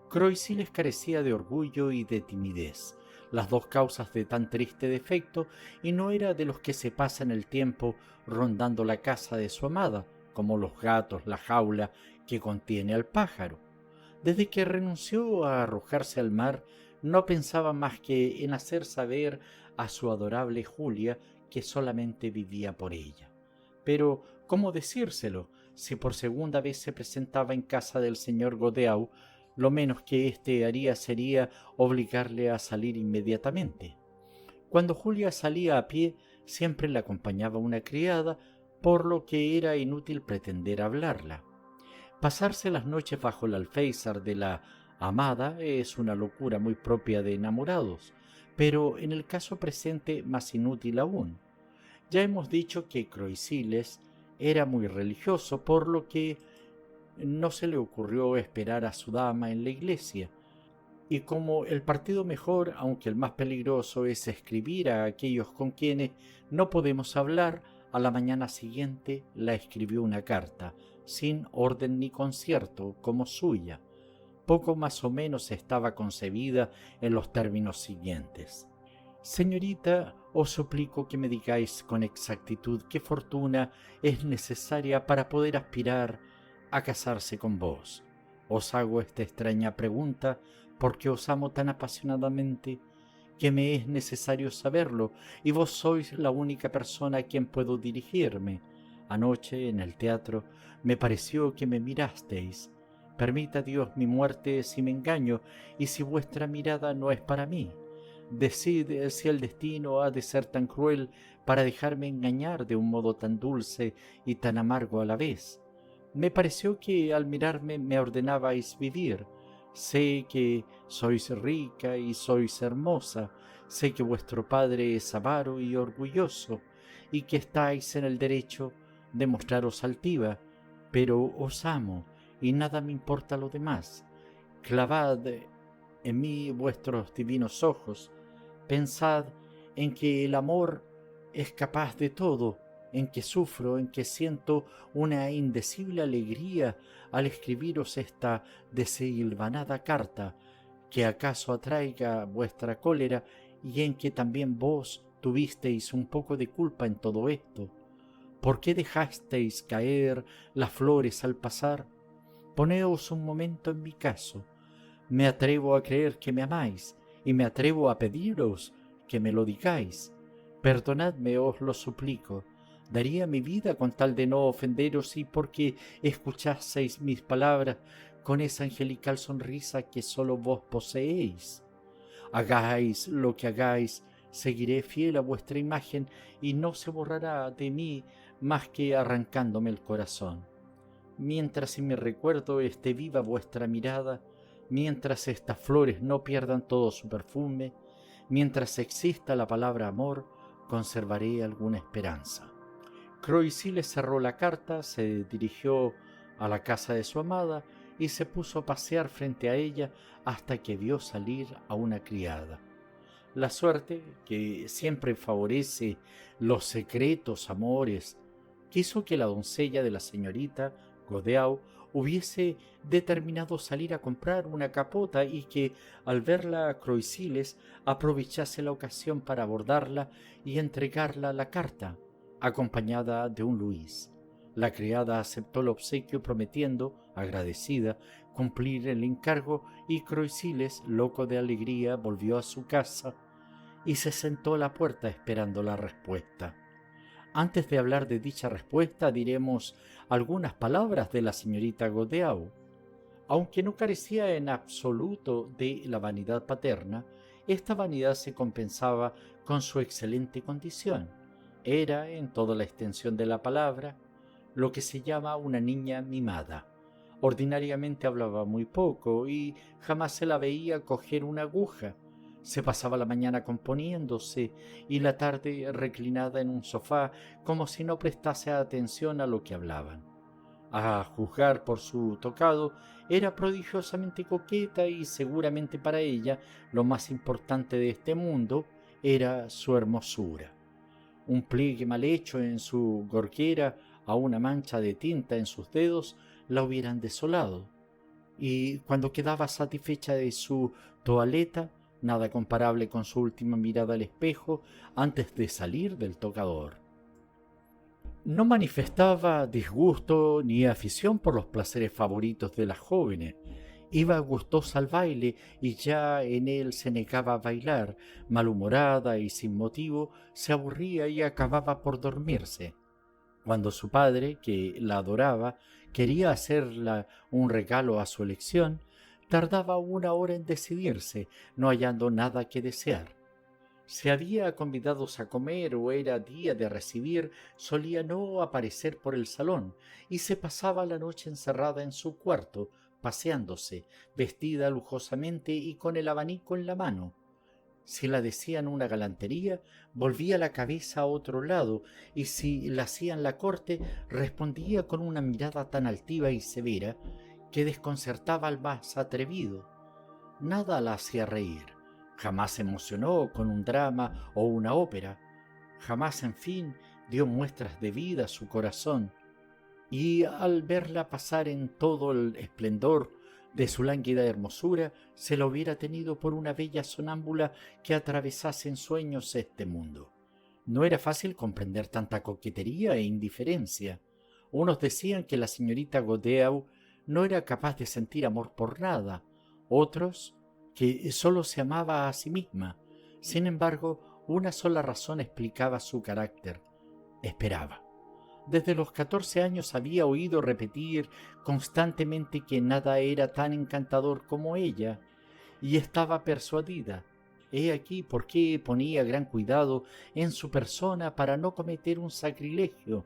Croisiles carecía de orgullo y de timidez, las dos causas de tan triste defecto, y no era de los que se pasan el tiempo rondando la casa de su amada, como los gatos la jaula que contiene al pájaro. Desde que renunció a arrojarse al mar, no pensaba más que en hacer saber a su adorable Julia que solamente vivía por ella. Pero, ¿cómo decírselo? Si por segunda vez se presentaba en casa del señor Godeau, lo menos que éste haría sería obligarle a salir inmediatamente. Cuando Julia salía a pie, siempre la acompañaba una criada, por lo que era inútil pretender hablarla. Pasarse las noches bajo el alféizar de la amada es una locura muy propia de enamorados, pero en el caso presente más inútil aún. Ya hemos dicho que Croisiles era muy religioso, por lo que no se le ocurrió esperar a su dama en la iglesia, y como el partido mejor, aunque el más peligroso, es escribir a aquellos con quienes no podemos hablar, a la mañana siguiente la escribió una carta, sin orden ni concierto, como suya. Poco más o menos estaba concebida en los términos siguientes: Señorita, os suplico que me digáis con exactitud qué fortuna es necesaria para poder aspirar a casarse con vos. Os hago esta extraña pregunta porque os amo tan apasionadamente que me es necesario saberlo, y vos sois la única persona a quien puedo dirigirme. Anoche, en el teatro, me pareció que me mirasteis. Permita Dios mi muerte si me engaño, y si vuestra mirada no es para mí. Decid si el destino ha de ser tan cruel para dejarme engañar de un modo tan dulce y tan amargo a la vez. Me pareció que al mirarme me ordenabais vivir. Sé que sois rica y sois hermosa, sé que vuestro padre es avaro y orgulloso, y que estáis en el derecho de mostraros altiva, pero os amo, y nada me importa lo demás. Clavad en mí vuestros divinos ojos, pensad en que el amor es capaz de todo, en que sufro, en que siento una indecible alegría al escribiros esta deshilvanada carta, que acaso atraiga vuestra cólera, y en que también vos tuvisteis un poco de culpa en todo esto. ¿Por qué dejasteis caer las flores al pasar? Poneos un momento en mi caso. Me atrevo a creer que me amáis, y me atrevo a pediros que me lo digáis. Perdonadme, os lo suplico. Daría mi vida con tal de no ofenderos y porque escuchaseis mis palabras con esa angelical sonrisa que sólo vos poseéis. Hagáis lo que hagáis, seguiré fiel a vuestra imagen y no se borrará de mí más que arrancándome el corazón. Mientras en mi recuerdo esté viva vuestra mirada, mientras estas flores no pierdan todo su perfume, mientras exista la palabra amor, conservaré alguna esperanza. Croisille cerró la carta, se dirigió a la casa de su amada y se puso a pasear frente a ella hasta que vio salir a una criada. La suerte, que siempre favorece los secretos amores, quiso que la doncella de la señorita Godeau hubiese determinado salir a comprar una capota y que, al verla a Croisille, aprovechase la ocasión para abordarla y entregarla la carta, acompañada de un Luis. La criada aceptó el obsequio prometiendo, agradecida, cumplir el encargo y Croisille, loco de alegría, volvió a su casa y se sentó a la puerta esperando la respuesta. Antes de hablar de dicha respuesta, diremos algunas palabras de la señorita Godeau. Aunque no carecía en absoluto de la vanidad paterna, esta vanidad se compensaba con su excelente condición. Era, en toda la extensión de la palabra, lo que se llama una niña mimada. Ordinariamente hablaba muy poco y jamás se la veía coger una aguja. Se pasaba la mañana componiéndose y la tarde reclinada en un sofá como si no prestase atención a lo que hablaban. A juzgar por su tocado, era prodigiosamente coqueta y seguramente para ella lo más importante de este mundo era su hermosura. Un pliegue mal hecho en su gorguera a una mancha de tinta en sus dedos la hubieran desolado, y cuando quedaba satisfecha de su toaleta, nada comparable con su última mirada al espejo antes de salir del tocador. No manifestaba disgusto ni afición por los placeres favoritos de las jóvenes. Iba gustosa al baile y ya en él se negaba a bailar. Malhumorada y sin motivo, se aburría y acababa por dormirse. Cuando su padre, que la adoraba, quería hacerle un regalo a su elección, tardaba 1 hora en decidirse, no hallando nada que desear. Si había convidados a comer o era día de recibir, solía no aparecer por el salón y se pasaba la noche encerrada en su cuarto, paseándose, vestida lujosamente y con el abanico en la mano. Si la decían una galantería, volvía la cabeza a otro lado, y si la hacían la corte, respondía con una mirada tan altiva y severa que desconcertaba al más atrevido. Nada la hacía reír, jamás se emocionó con un drama o una ópera, jamás, en fin, dio muestras de vida a su corazón, y al verla pasar en todo el esplendor de su lánguida hermosura, se la hubiera tenido por una bella sonámbula que atravesase en sueños este mundo. No era fácil comprender tanta coquetería e indiferencia. Unos decían que la señorita Godeau no era capaz de sentir amor por nada, otros que sólo se amaba a sí misma. Sin embargo, una sola razón explicaba su carácter: esperaba. Desde los 14 años había oído repetir constantemente que nada era tan encantador como ella, y estaba persuadida. He aquí por qué ponía gran cuidado en su persona para no cometer un sacrilegio,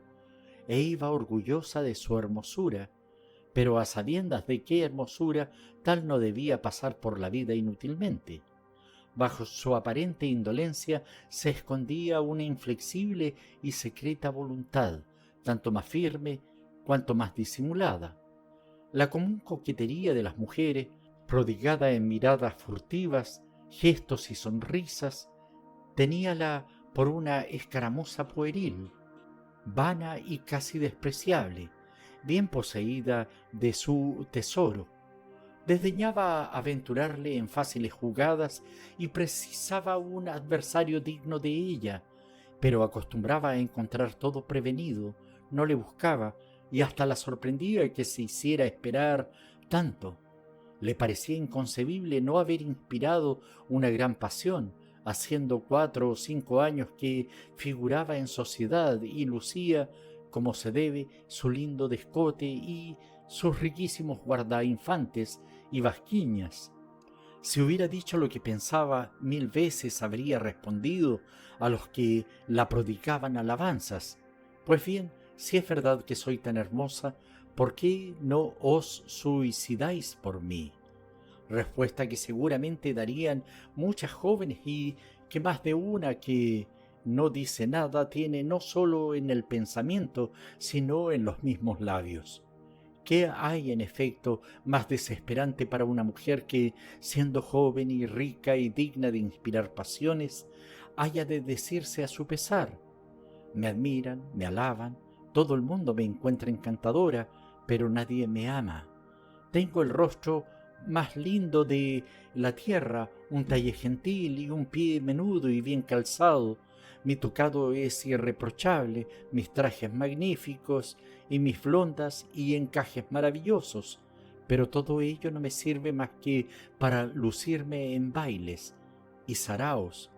e iba orgullosa de su hermosura, pero a sabiendas de qué hermosura tal no debía pasar por la vida inútilmente. Bajo su aparente indolencia se escondía una inflexible y secreta voluntad, tanto más firme cuanto más disimulada. La común coquetería de las mujeres, prodigada en miradas furtivas, gestos y sonrisas, teníala por una escaramuza pueril, vana y casi despreciable, bien poseída de su tesoro. Desdeñaba aventurarle en fáciles jugadas y precisaba un adversario digno de ella, pero acostumbraba a encontrar todo prevenido, no le buscaba, y hasta la sorprendía que se hiciera esperar tanto. Le parecía inconcebible no haber inspirado una gran pasión, haciendo 4 o 5 años que figuraba en sociedad y lucía, como se debe, su lindo descote y sus riquísimos guardainfantes y basquiñas. Si hubiera dicho lo que pensaba, 1000 veces habría respondido a los que la prodigaban alabanzas. Pues bien, si es verdad que soy tan hermosa, ¿por qué no os suicidáis por mí? Respuesta que seguramente darían muchas jóvenes y que más de una que no dice nada tiene no solo en el pensamiento, sino en los mismos labios. ¿Qué hay en efecto más desesperante para una mujer que, siendo joven y rica y digna de inspirar pasiones, haya de decirse a su pesar: me admiran, me alaban, todo el mundo me encuentra encantadora, pero nadie me ama? Tengo el rostro más lindo de la tierra, un talle gentil y un pie menudo y bien calzado. Mi tocado es irreprochable, mis trajes magníficos y mis blondas y encajes maravillosos. Pero todo ello no me sirve más que para lucirme en bailes y saraos.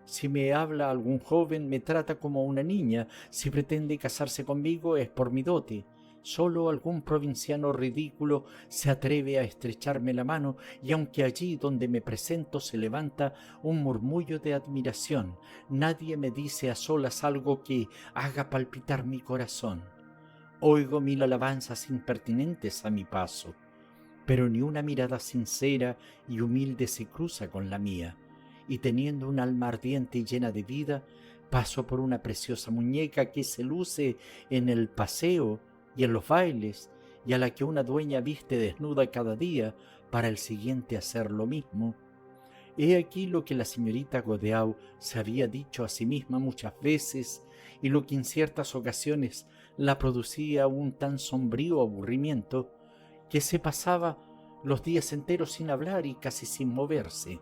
Si me habla algún joven, me trata como una niña. Si pretende casarse conmigo, es por mi dote. Solo algún provinciano ridículo se atreve a estrecharme la mano, y aunque allí donde me presento se levanta un murmullo de admiración, nadie me dice a solas algo que haga palpitar mi corazón. Oigo 1000 alabanzas impertinentes a mi paso, pero ni una mirada sincera y humilde se cruza con la mía, y teniendo un alma ardiente y llena de vida, paso por una preciosa muñeca que se luce en el paseo y en los bailes, y a la que una dueña viste desnuda cada día para el siguiente hacer lo mismo. He aquí lo que la señorita Godeau se había dicho a sí misma muchas veces, y lo que en ciertas ocasiones la producía un tan sombrío aburrimiento, que se pasaba los días enteros sin hablar y casi sin moverse.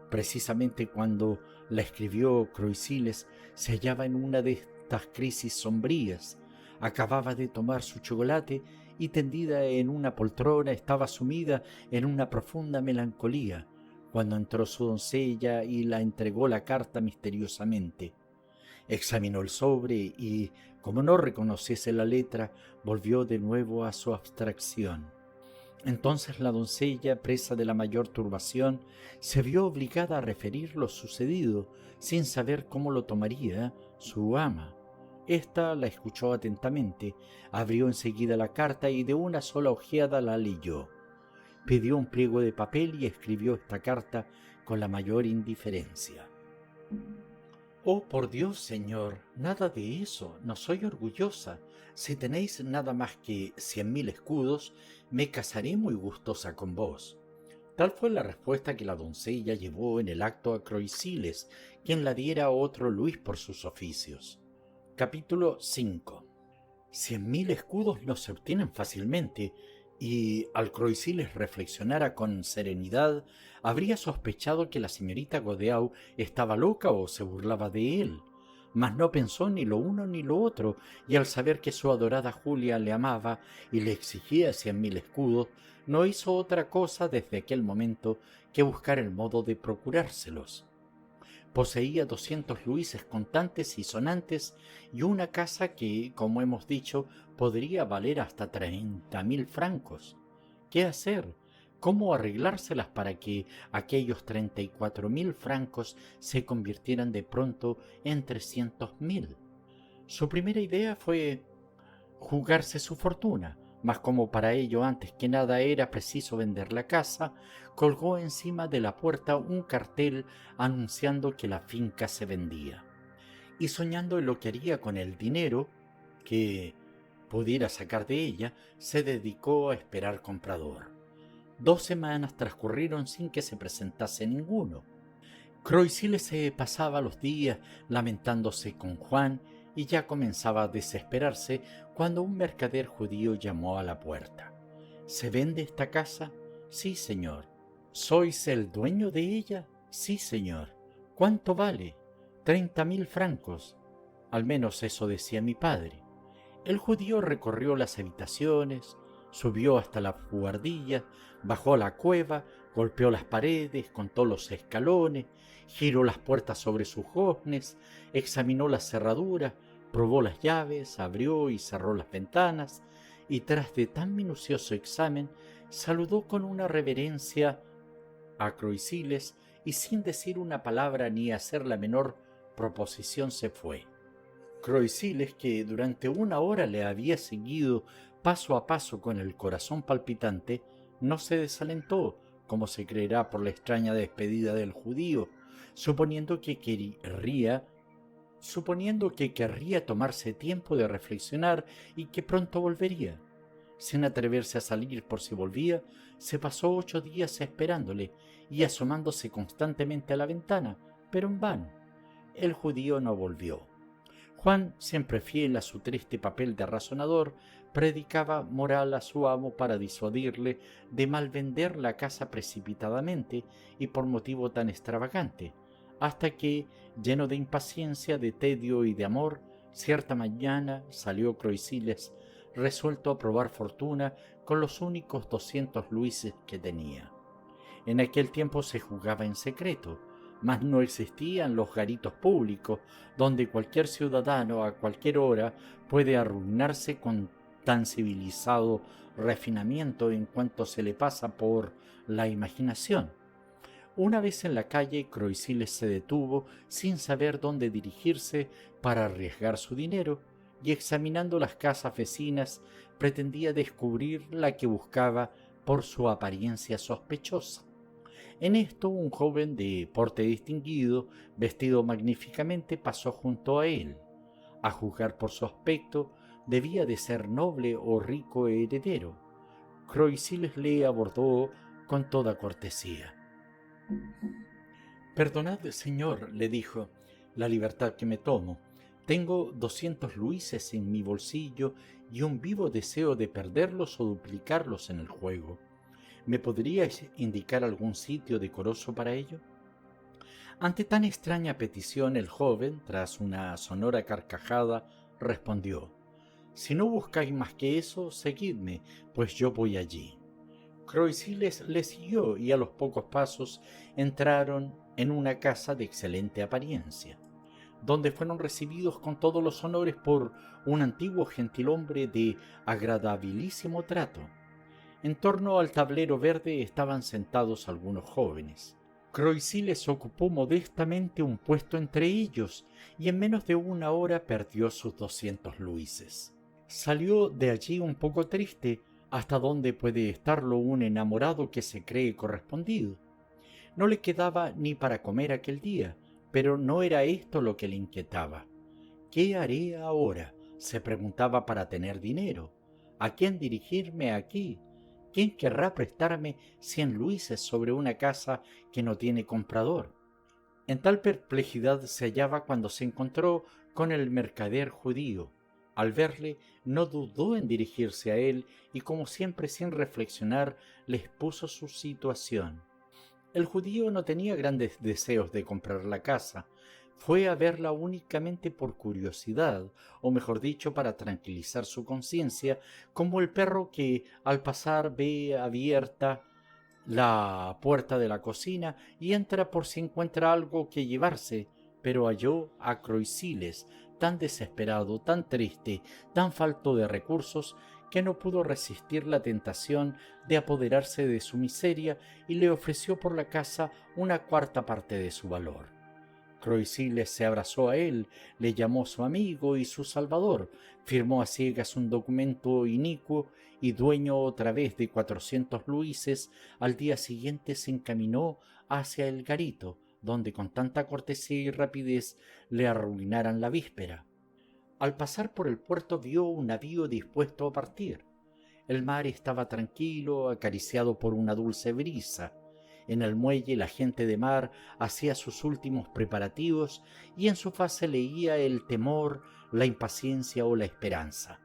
Precisamente cuando la escribió Croisiles se hallaba en una de estas crisis sombrías. Acababa de tomar su chocolate y, tendida en una poltrona, estaba sumida en una profunda melancolía, cuando entró su doncella y la entregó la carta misteriosamente. Examinó el sobre y, como no reconociese la letra, volvió de nuevo a su abstracción. Entonces la doncella, presa de la mayor turbación, se vio obligada a referir lo sucedido, sin saber cómo lo tomaría su ama. Ésta la escuchó atentamente, abrió enseguida la carta y de una sola ojeada la leyó. Pidió un pliego de papel y escribió esta carta con la mayor indiferencia. Oh, por Dios, señor, nada de eso, no soy orgullosa. Si tenéis nada más que 100.000 escudos, me casaré muy gustosa con vos. Tal fue la respuesta que la doncella llevó en el acto a Croisiles, quien la diera a otro Luis por sus oficios. Capítulo 5. 100.000 escudos no se obtienen fácilmente, y al Croisiles reflexionara con serenidad, habría sospechado que la señorita Godeau estaba loca o se burlaba de él. Mas no pensó ni lo uno ni lo otro, y al saber que su adorada Julia le amaba y le exigía 100.000 escudos, no hizo otra cosa desde aquel momento que buscar el modo de procurárselos. Poseía 200 luises contantes y sonantes y una casa que, como hemos dicho, podría valer hasta 30.000 francos. ¿Qué hacer? ¿Cómo arreglárselas para que aquellos 34.000 francos se convirtieran de pronto en 300.000? Su primera idea fue jugarse su fortuna, mas como para ello antes que nada era preciso vender la casa, colgó encima de la puerta un cartel anunciando que la finca se vendía. Y soñando en lo que haría con el dinero que pudiera sacar de ella, se dedicó a esperar comprador. 2 semanas transcurrieron sin que se presentase ninguno. Croisiles se pasaba los días lamentándose con Juan y ya comenzaba a desesperarse cuando un mercader judío llamó a la puerta. ¿Se vende esta casa? Sí, señor. ¿Sois el dueño de ella? Sí, señor. ¿Cuánto vale? 30.000 francos. Al menos eso decía mi padre. El judío recorrió las habitaciones, subió hasta la buhardilla, bajó a la cueva, golpeó las paredes, contó los escalones, giró las puertas sobre sus goznes, examinó las cerraduras, probó las llaves, abrió y cerró las ventanas, y tras de tan minucioso examen, saludó con una reverencia a Croisiles y sin decir una palabra ni hacer la menor proposición se fue. Croisiles, que durante una hora le había seguido paso a paso con el corazón palpitante, no se desalentó, como se creerá por la extraña despedida del judío, suponiendo que querría tomarse tiempo de reflexionar y que pronto volvería. Sin atreverse a salir por si volvía, se pasó 8 días esperándole y asomándose constantemente a la ventana, pero en vano. El judío no volvió. Juan, siempre fiel a su triste papel de razonador, predicaba moral a su amo para disuadirle de malvender la casa precipitadamente y por motivo tan extravagante, hasta que, lleno de impaciencia, de tedio y de amor, cierta mañana salió Croisiles, resuelto a probar fortuna con los únicos 200 luises que tenía. En aquel tiempo se jugaba en secreto, mas no existían los garitos públicos, donde cualquier ciudadano a cualquier hora puede arruinarse con tan civilizado refinamiento en cuanto se le pasa por la imaginación. Una vez en la calle, Croisiles se detuvo sin saber dónde dirigirse para arriesgar su dinero, y examinando las casas vecinas pretendía descubrir la que buscaba por su apariencia sospechosa. En esto un joven de porte distinguido, vestido magníficamente, pasó junto a él. A juzgar por su aspecto, debía de ser noble o rico heredero. Croisiles le abordó con toda cortesía. «Perdonad, señor», le dijo, «la libertad que me tomo. Tengo 200 luises en mi bolsillo y un vivo deseo de perderlos o duplicarlos en el juego. ¿Me podríais indicar algún sitio decoroso para ello?». Ante tan extraña petición, el joven, tras una sonora carcajada, respondió: «Si no buscáis más que eso, seguidme, pues yo voy allí». Croisiles le siguió y a los pocos pasos entraron en una casa de excelente apariencia, donde fueron recibidos con todos los honores por un antiguo gentilhombre de agradabilísimo trato. En torno al tablero verde estaban sentados algunos jóvenes. Croisiles ocupó modestamente un puesto entre ellos y en menos de una hora perdió sus 200 luises. Salió de allí un poco triste, hasta donde puede estarlo un enamorado que se cree correspondido. No le quedaba ni para comer aquel día, pero no era esto lo que le inquietaba. «¿Qué haré ahora?», se preguntaba, «para tener dinero. ¿A quién dirigirme aquí? ¿Quién querrá prestarme 100 luises sobre una casa que no tiene comprador?». En tal perplejidad se hallaba cuando se encontró con el mercader judío. Al verle, no dudó en dirigirse a él y, como siempre sin reflexionar, le expuso su situación. El judío no tenía grandes deseos de comprar la casa. Fue a verla únicamente por curiosidad, o mejor dicho, para tranquilizar su conciencia, como el perro que al pasar ve abierta la puerta de la cocina y entra por si encuentra algo que llevarse, pero halló a Croisiles tan desesperado, tan triste, tan falto de recursos, que no pudo resistir la tentación de apoderarse de su miseria y le ofreció por la casa una cuarta parte de su valor. Croisiles se abrazó a él, le llamó su amigo y su salvador, firmó a ciegas un documento inicuo y, dueño otra vez de 400 luises, al día siguiente se encaminó hacia el garito, donde con tanta cortesía y rapidez le arruinaran la víspera. Al pasar por el puerto vio un navío dispuesto a partir. El mar estaba tranquilo, acariciado por una dulce brisa. En el muelle la gente de mar hacía sus últimos preparativos y en su faz se leía el temor, la impaciencia o la esperanza.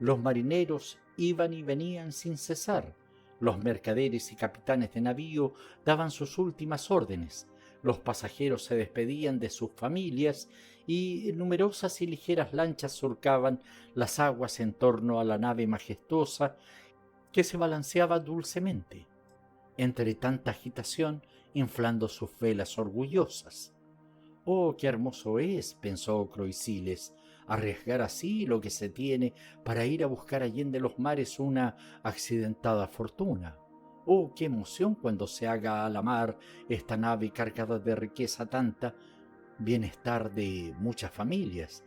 Los marineros iban y venían sin cesar. Los mercaderes y capitanes de navío daban sus últimas órdenes. Los pasajeros se despedían de sus familias y numerosas y ligeras lanchas surcaban las aguas en torno a la nave majestuosa que se balanceaba dulcemente, entre tanta agitación, inflando sus velas orgullosas. «Oh, qué hermoso es», pensó Croisiles, «arriesgar así lo que se tiene para ir a buscar allende los mares una accidentada fortuna. Oh, qué emoción cuando se haga a la mar esta nave cargada de riqueza tanta, bienestar de muchas familias.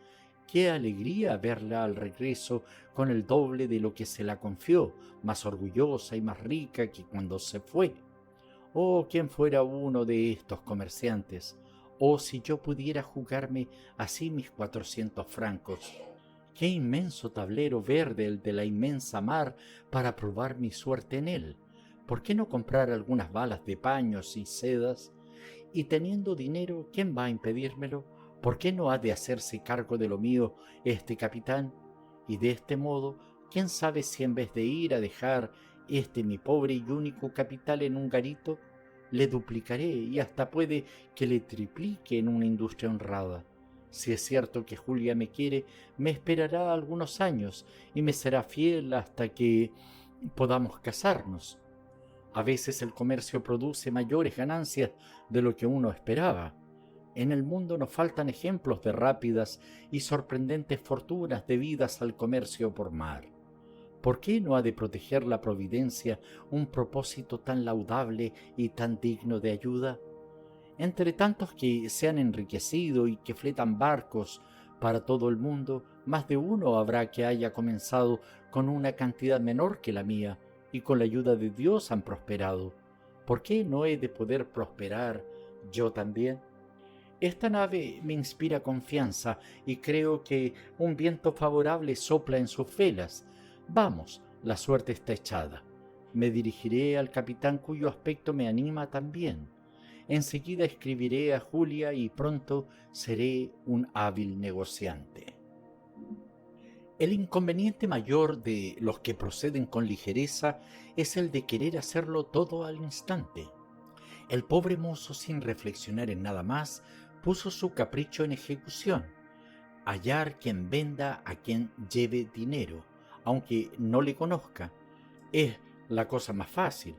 Qué alegría verla al regreso con el doble de lo que se la confió, más orgullosa y más rica que cuando se fue. Oh, quién fuera uno de estos comerciantes. Oh, si yo pudiera jugarme así mis 400 francos. Qué inmenso tablero verde el de la inmensa mar para probar mi suerte en él. ¿Por qué no comprar algunas balas de paños y sedas? Y teniendo dinero, ¿quién va a impedírmelo? ¿Por qué no ha de hacerse cargo de lo mío este capitán? Y de este modo, ¿quién sabe si en vez de ir a dejar este mi pobre y único capital en un garito, le duplicaré y hasta puede que le triplique en una industria honrada? Si es cierto que Julia me quiere, me esperará algunos años y me será fiel hasta que podamos casarnos. A veces el comercio produce mayores ganancias de lo que uno esperaba. En el mundo nos faltan ejemplos de rápidas y sorprendentes fortunas debidas al comercio por mar. ¿Por qué no ha de proteger la providencia un propósito tan laudable y tan digno de ayuda? Entre tantos que se han enriquecido y que fletan barcos para todo el mundo, más de uno habrá que haya comenzado con una cantidad menor que la mía, y con la ayuda de Dios han prosperado. ¿Por qué no he de poder prosperar yo también? Esta nave me inspira confianza y creo que un viento favorable sopla en sus velas. Vamos, la suerte está echada. Me dirigiré al capitán cuyo aspecto me anima también. Enseguida escribiré a Julia y pronto seré un hábil negociante. El inconveniente mayor de los que proceden con ligereza es el de querer hacerlo todo al instante. El pobre mozo, sin reflexionar en nada más, puso su capricho en ejecución: hallar quien venda a quien lleve dinero, aunque no le conozca. Es la cosa más fácil.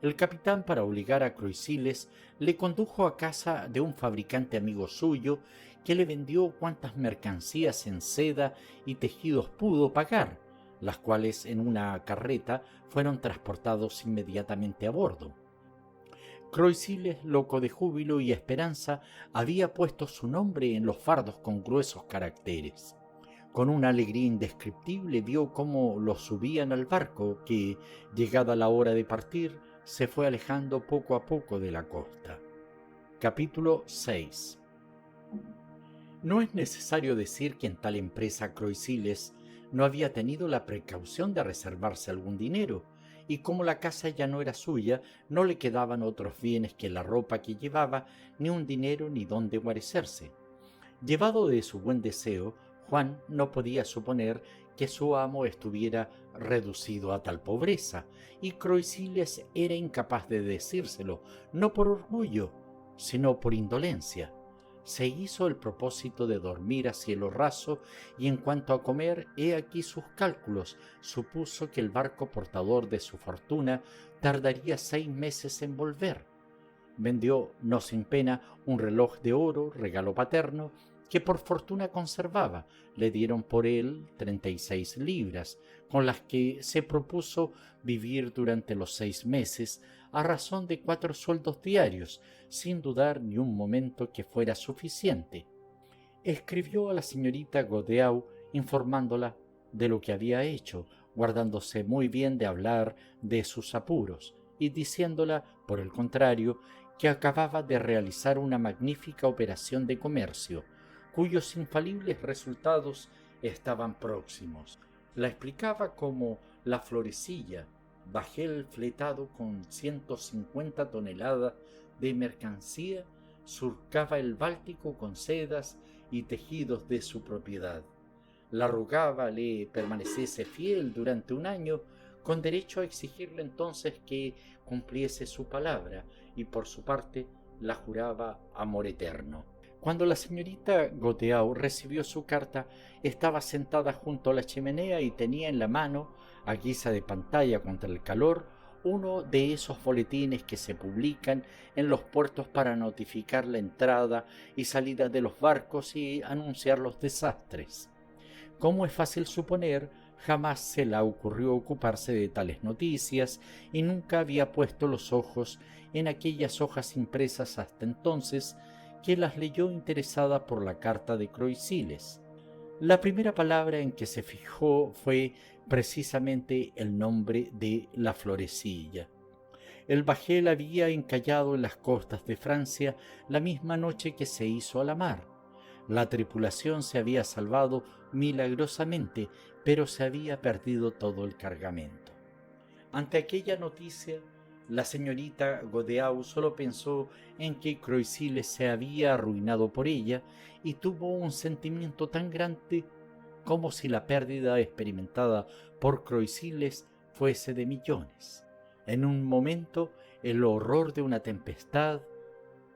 El capitán, para obligar a Croisiles, le condujo a casa de un fabricante amigo suyo, que le vendió cuantas mercancías en seda y tejidos pudo pagar, las cuales en una carreta fueron transportados inmediatamente a bordo. Croisiles, loco de júbilo y esperanza, había puesto su nombre en los fardos con gruesos caracteres. Con una alegría indescriptible vio cómo los subían al barco que, llegada la hora de partir, se fue alejando poco a poco de la costa. Capítulo 6. No es necesario decir que en tal empresa Croisiles no había tenido la precaución de reservarse algún dinero, y como la casa ya no era suya, no le quedaban otros bienes que la ropa que llevaba, ni un dinero ni donde guarecerse. Llevado de su buen deseo, Juan no podía suponer que su amo estuviera reducido a tal pobreza, y Croisiles era incapaz de decírselo, no por orgullo, sino por indolencia. Se hizo el propósito de dormir a cielo raso, y en cuanto a comer, he aquí sus cálculos. Supuso que el barco portador de su fortuna tardaría 6 meses en volver. Vendió, no sin pena, un reloj de oro, regalo paterno, que por fortuna conservaba. Le dieron por él 36 libras, con las que se propuso vivir durante los 6 meses, a razón de 4 sueldos diarios, sin dudar ni un momento que fuera suficiente. Escribió a la señorita Godeau informándola de lo que había hecho, guardándose muy bien de hablar de sus apuros, y diciéndola, por el contrario, que acababa de realizar una magnífica operación de comercio, cuyos infalibles resultados estaban próximos. La explicaba como la florecilla, bajel fletado con 150 toneladas de mercancía, surcaba el Báltico con sedas y tejidos de su propiedad. La rogaba le permaneciese fiel durante 1 año, con derecho a exigirle entonces que cumpliese su palabra, y por su parte la juraba amor eterno. Cuando la señorita Godeau recibió su carta, estaba sentada junto a la chimenea y tenía en la mano, a guisa de pantalla contra el calor, uno de esos boletines que se publican en los puertos para notificar la entrada y salida de los barcos y anunciar los desastres. Como es fácil suponer, jamás se le ocurrió ocuparse de tales noticias y nunca había puesto los ojos en aquellas hojas impresas hasta entonces, que las leyó interesada por la carta de Croisiles. La primera palabra en que se fijó fue precisamente el nombre de la Florecilla. El bajel había encallado en las costas de Francia la misma noche que se hizo a la mar. La tripulación se había salvado milagrosamente, pero se había perdido todo el cargamento. Ante aquella noticia, la señorita Godeau solo pensó en que Croisiles se había arruinado por ella y tuvo un sentimiento tan grande como si la pérdida experimentada por Croisiles fuese de millones. En un momento, el horror de una tempestad,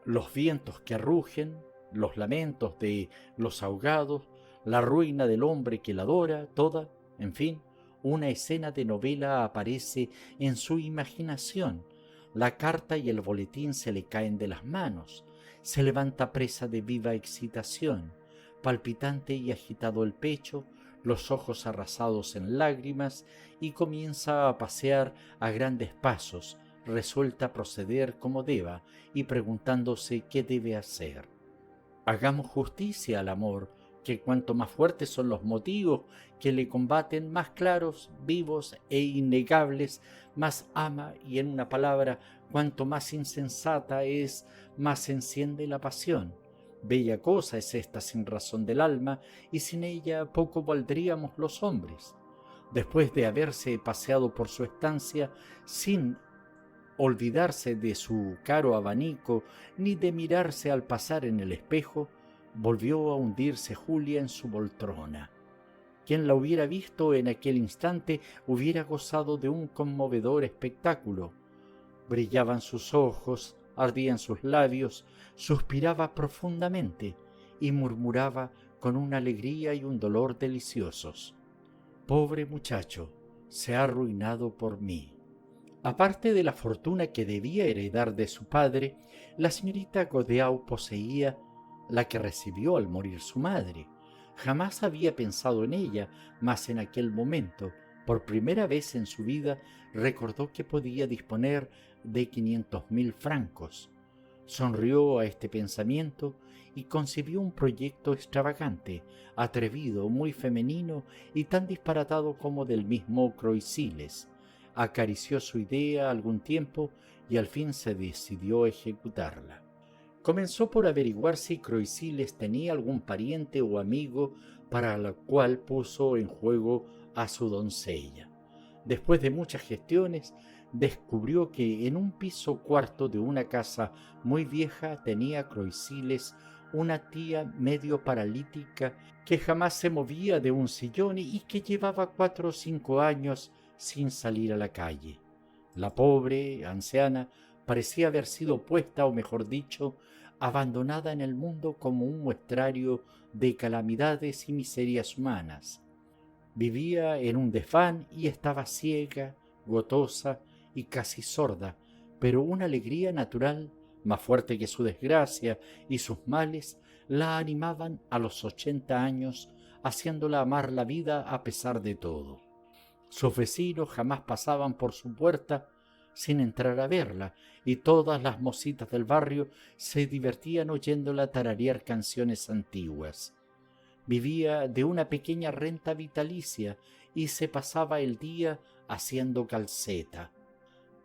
los vientos que rugen, los lamentos de los ahogados, la ruina del hombre que la adora, toda, en fin, una escena de novela aparece en su imaginación. La carta y el boletín se le caen de las manos, se levanta presa de viva excitación, palpitante y agitado el pecho, los ojos arrasados en lágrimas, y comienza a pasear a grandes pasos, resuelta a proceder como deba y preguntándose qué debe hacer. Hagamos justicia al amor, que cuanto más fuertes son los motivos que le combaten, más claros, vivos e innegables, más ama, y en una palabra, cuanto más insensata es, más se enciende la pasión. Bella cosa es esta sin razón del alma, y sin ella poco valdríamos los hombres. Después de haberse paseado por su estancia, sin olvidarse de su caro abanico, ni de mirarse al pasar en el espejo, volvió a hundirse Julia en su poltrona. Quien la hubiera visto en aquel instante hubiera gozado de un conmovedor espectáculo. Brillaban sus ojos, ardían sus labios, suspiraba profundamente y murmuraba con una alegría y un dolor deliciosos: «Pobre muchacho, se ha arruinado por mí». Aparte de la fortuna que debía heredar de su padre, la señorita Godeau poseía la que recibió al morir su madre. Jamás había pensado en ella, mas en aquel momento, por primera vez en su vida, recordó que podía disponer de 500.000 francos. Sonrió a este pensamiento y concibió un proyecto extravagante, atrevido, muy femenino y tan disparatado como del mismo Croisiles. Acarició su idea algún tiempo y al fin se decidió a ejecutarla. Comenzó por averiguar si Croisiles tenía algún pariente o amigo, para lo cual puso en juego a su doncella. Después de muchas gestiones, descubrió que en un piso cuarto de una casa muy vieja tenía Croisiles una tía medio paralítica que jamás se movía de un sillón y que llevaba 4 o 5 años sin salir a la calle. La pobre anciana parecía haber sido puesta, o mejor dicho, abandonada en el mundo como un muestrario de calamidades y miserias humanas. Vivía en un desván y estaba ciega, gotosa y casi sorda, pero una alegría natural, más fuerte que su desgracia y sus males, la animaban a los 80 años, haciéndola amar la vida a pesar de todo. Sus vecinos jamás pasaban por su puerta sin entrar a verla, y todas las mocitas del barrio se divertían oyéndola tararear canciones antiguas. Vivía de una pequeña renta vitalicia y se pasaba el día haciendo calceta.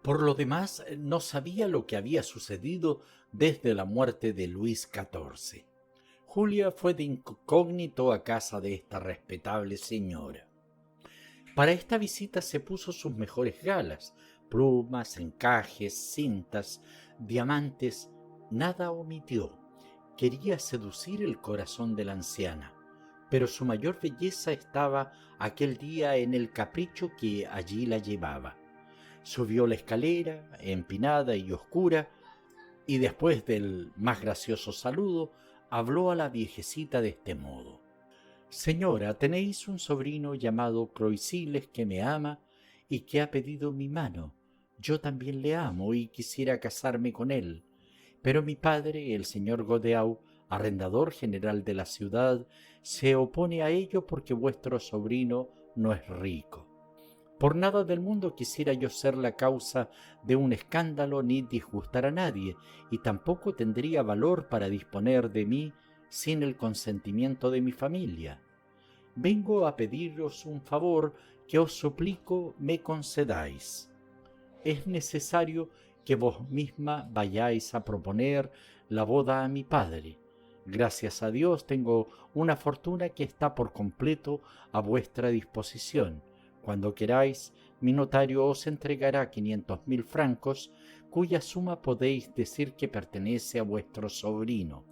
Por lo demás, no sabía lo que había sucedido desde la muerte de Luis XIV. Julia fue de incógnito a casa de esta respetable señora. Para esta visita se puso sus mejores galas, plumas, encajes, cintas, diamantes, nada omitió. Quería seducir el corazón de la anciana, pero su mayor belleza estaba aquel día en el capricho que allí la llevaba. Subió la escalera, empinada y oscura, y después del más gracioso saludo, habló a la viejecita de este modo: «Señora, tenéis un sobrino llamado Croisiles que me ama y que ha pedido mi mano. Yo también le amo y quisiera casarme con él. Pero mi padre, el señor Godeau, arrendador general de la ciudad, se opone a ello porque vuestro sobrino no es rico. Por nada del mundo quisiera yo ser la causa de un escándalo ni disgustar a nadie, y tampoco tendría valor para disponer de mí sin el consentimiento de mi familia. Vengo a pediros un favor que os suplico me concedáis. Es necesario que vos misma vayáis a proponer la boda a mi padre. Gracias a Dios tengo una fortuna que está por completo a vuestra disposición. Cuando queráis, mi notario os entregará 500.000 francos, cuya suma podéis decir que pertenece a vuestro sobrino.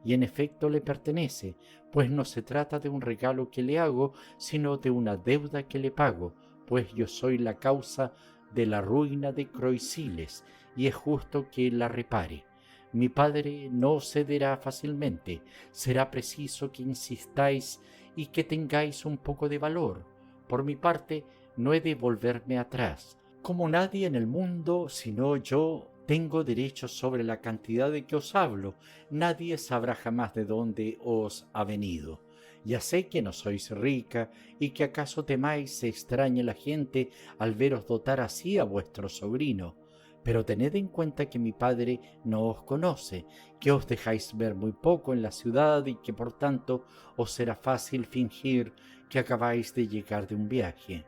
Y en efecto le pertenece, pues no se trata de un regalo que le hago, sino de una deuda que le pago, pues yo soy la causa de la ruina de Croisiles, y es justo que la repare. Mi padre no cederá fácilmente, será preciso que insistáis y que tengáis un poco de valor. Por mi parte, no he de volverme atrás. Como nadie en el mundo, sino yo, tengo derecho sobre la cantidad de que os hablo. Nadie sabrá jamás de dónde os ha venido. Ya sé que no sois rica y que acaso temáis se extrañe la gente al veros dotar así a vuestro sobrino. Pero tened en cuenta que mi padre no os conoce, que os dejáis ver muy poco en la ciudad y que por tanto os será fácil fingir que acabáis de llegar de un viaje.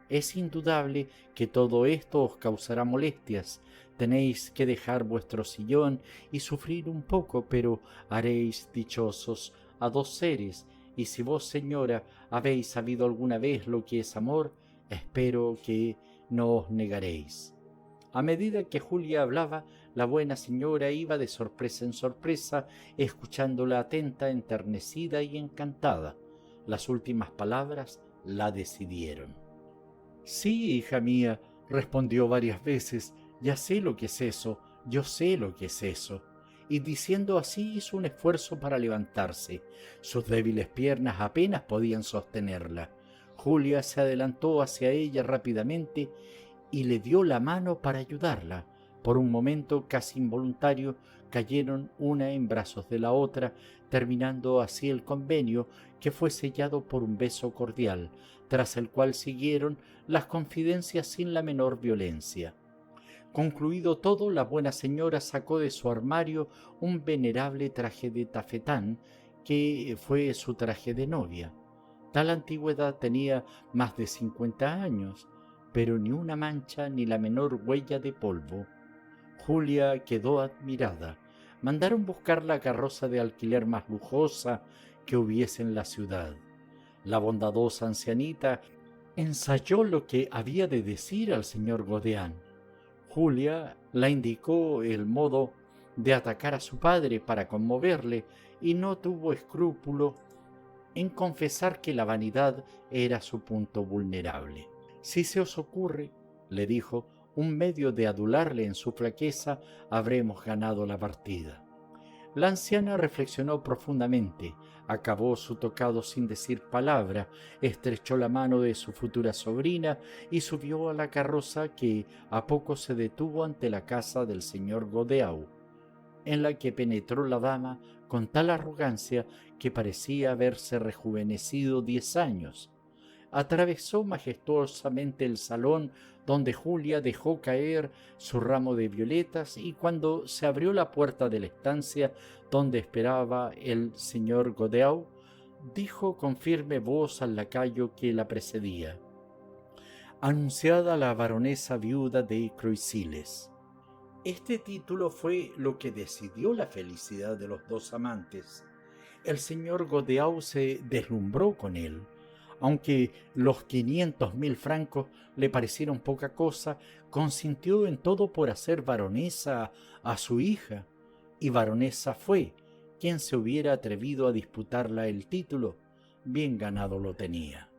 Es indudable que todo esto os causará molestias. Tenéis que dejar vuestro sillón y sufrir un poco, pero haréis dichosos a dos seres, y si vos, señora, habéis sabido alguna vez lo que es amor, espero que no os negaréis». A medida que Julia hablaba, la buena señora iba de sorpresa en sorpresa, escuchándola atenta, enternecida y encantada. Las últimas palabras la decidieron. «Sí, hija mía», respondió varias veces, «ya sé lo que es eso, yo sé lo que es eso». Y diciendo así hizo un esfuerzo para levantarse. Sus débiles piernas apenas podían sostenerla. Julia se adelantó hacia ella rápidamente y le dio la mano para ayudarla. Por un momento, casi involuntario, cayeron una en brazos de la otra, terminando así el convenio, que fue sellado por un beso cordial, tras el cual siguieron las confidencias sin la menor violencia. Concluido todo, la buena señora sacó de su armario un venerable traje de tafetán, que fue su traje de novia. Tal antigüedad tenía más de 50 años, pero ni una mancha ni la menor huella de polvo. Julia quedó admirada. Mandaron buscar la carroza de alquiler más lujosa que hubiese en la ciudad. La bondadosa ancianita ensayó lo que había de decir al señor Godeán. Julia la indicó el modo de atacar a su padre para conmoverle y no tuvo escrúpulo en confesar que la vanidad era su punto vulnerable. «Si se os ocurre», le dijo, «un medio de adularle en su flaqueza, habremos ganado la partida». La anciana reflexionó profundamente, acabó su tocado sin decir palabra, estrechó la mano de su futura sobrina y subió a la carroza que a poco se detuvo ante la casa del señor Godeau, en la que penetró la dama con tal arrogancia que parecía haberse rejuvenecido 10 años. Atravesó majestuosamente el salón donde Julia dejó caer su ramo de violetas, y cuando se abrió la puerta de la estancia donde esperaba el señor Godeau, dijo con firme voz al lacayo que la precedía: «Anunciada la baronesa viuda de Croisiles». Este título fue lo que decidió la felicidad de los dos amantes. El señor Godeau se deslumbró con él. Aunque los 500.000 francos le parecieron poca cosa, consintió en todo por hacer baronesa a su hija, y baronesa fue. Quien se hubiera atrevido a disputarla el título, bien ganado lo tenía.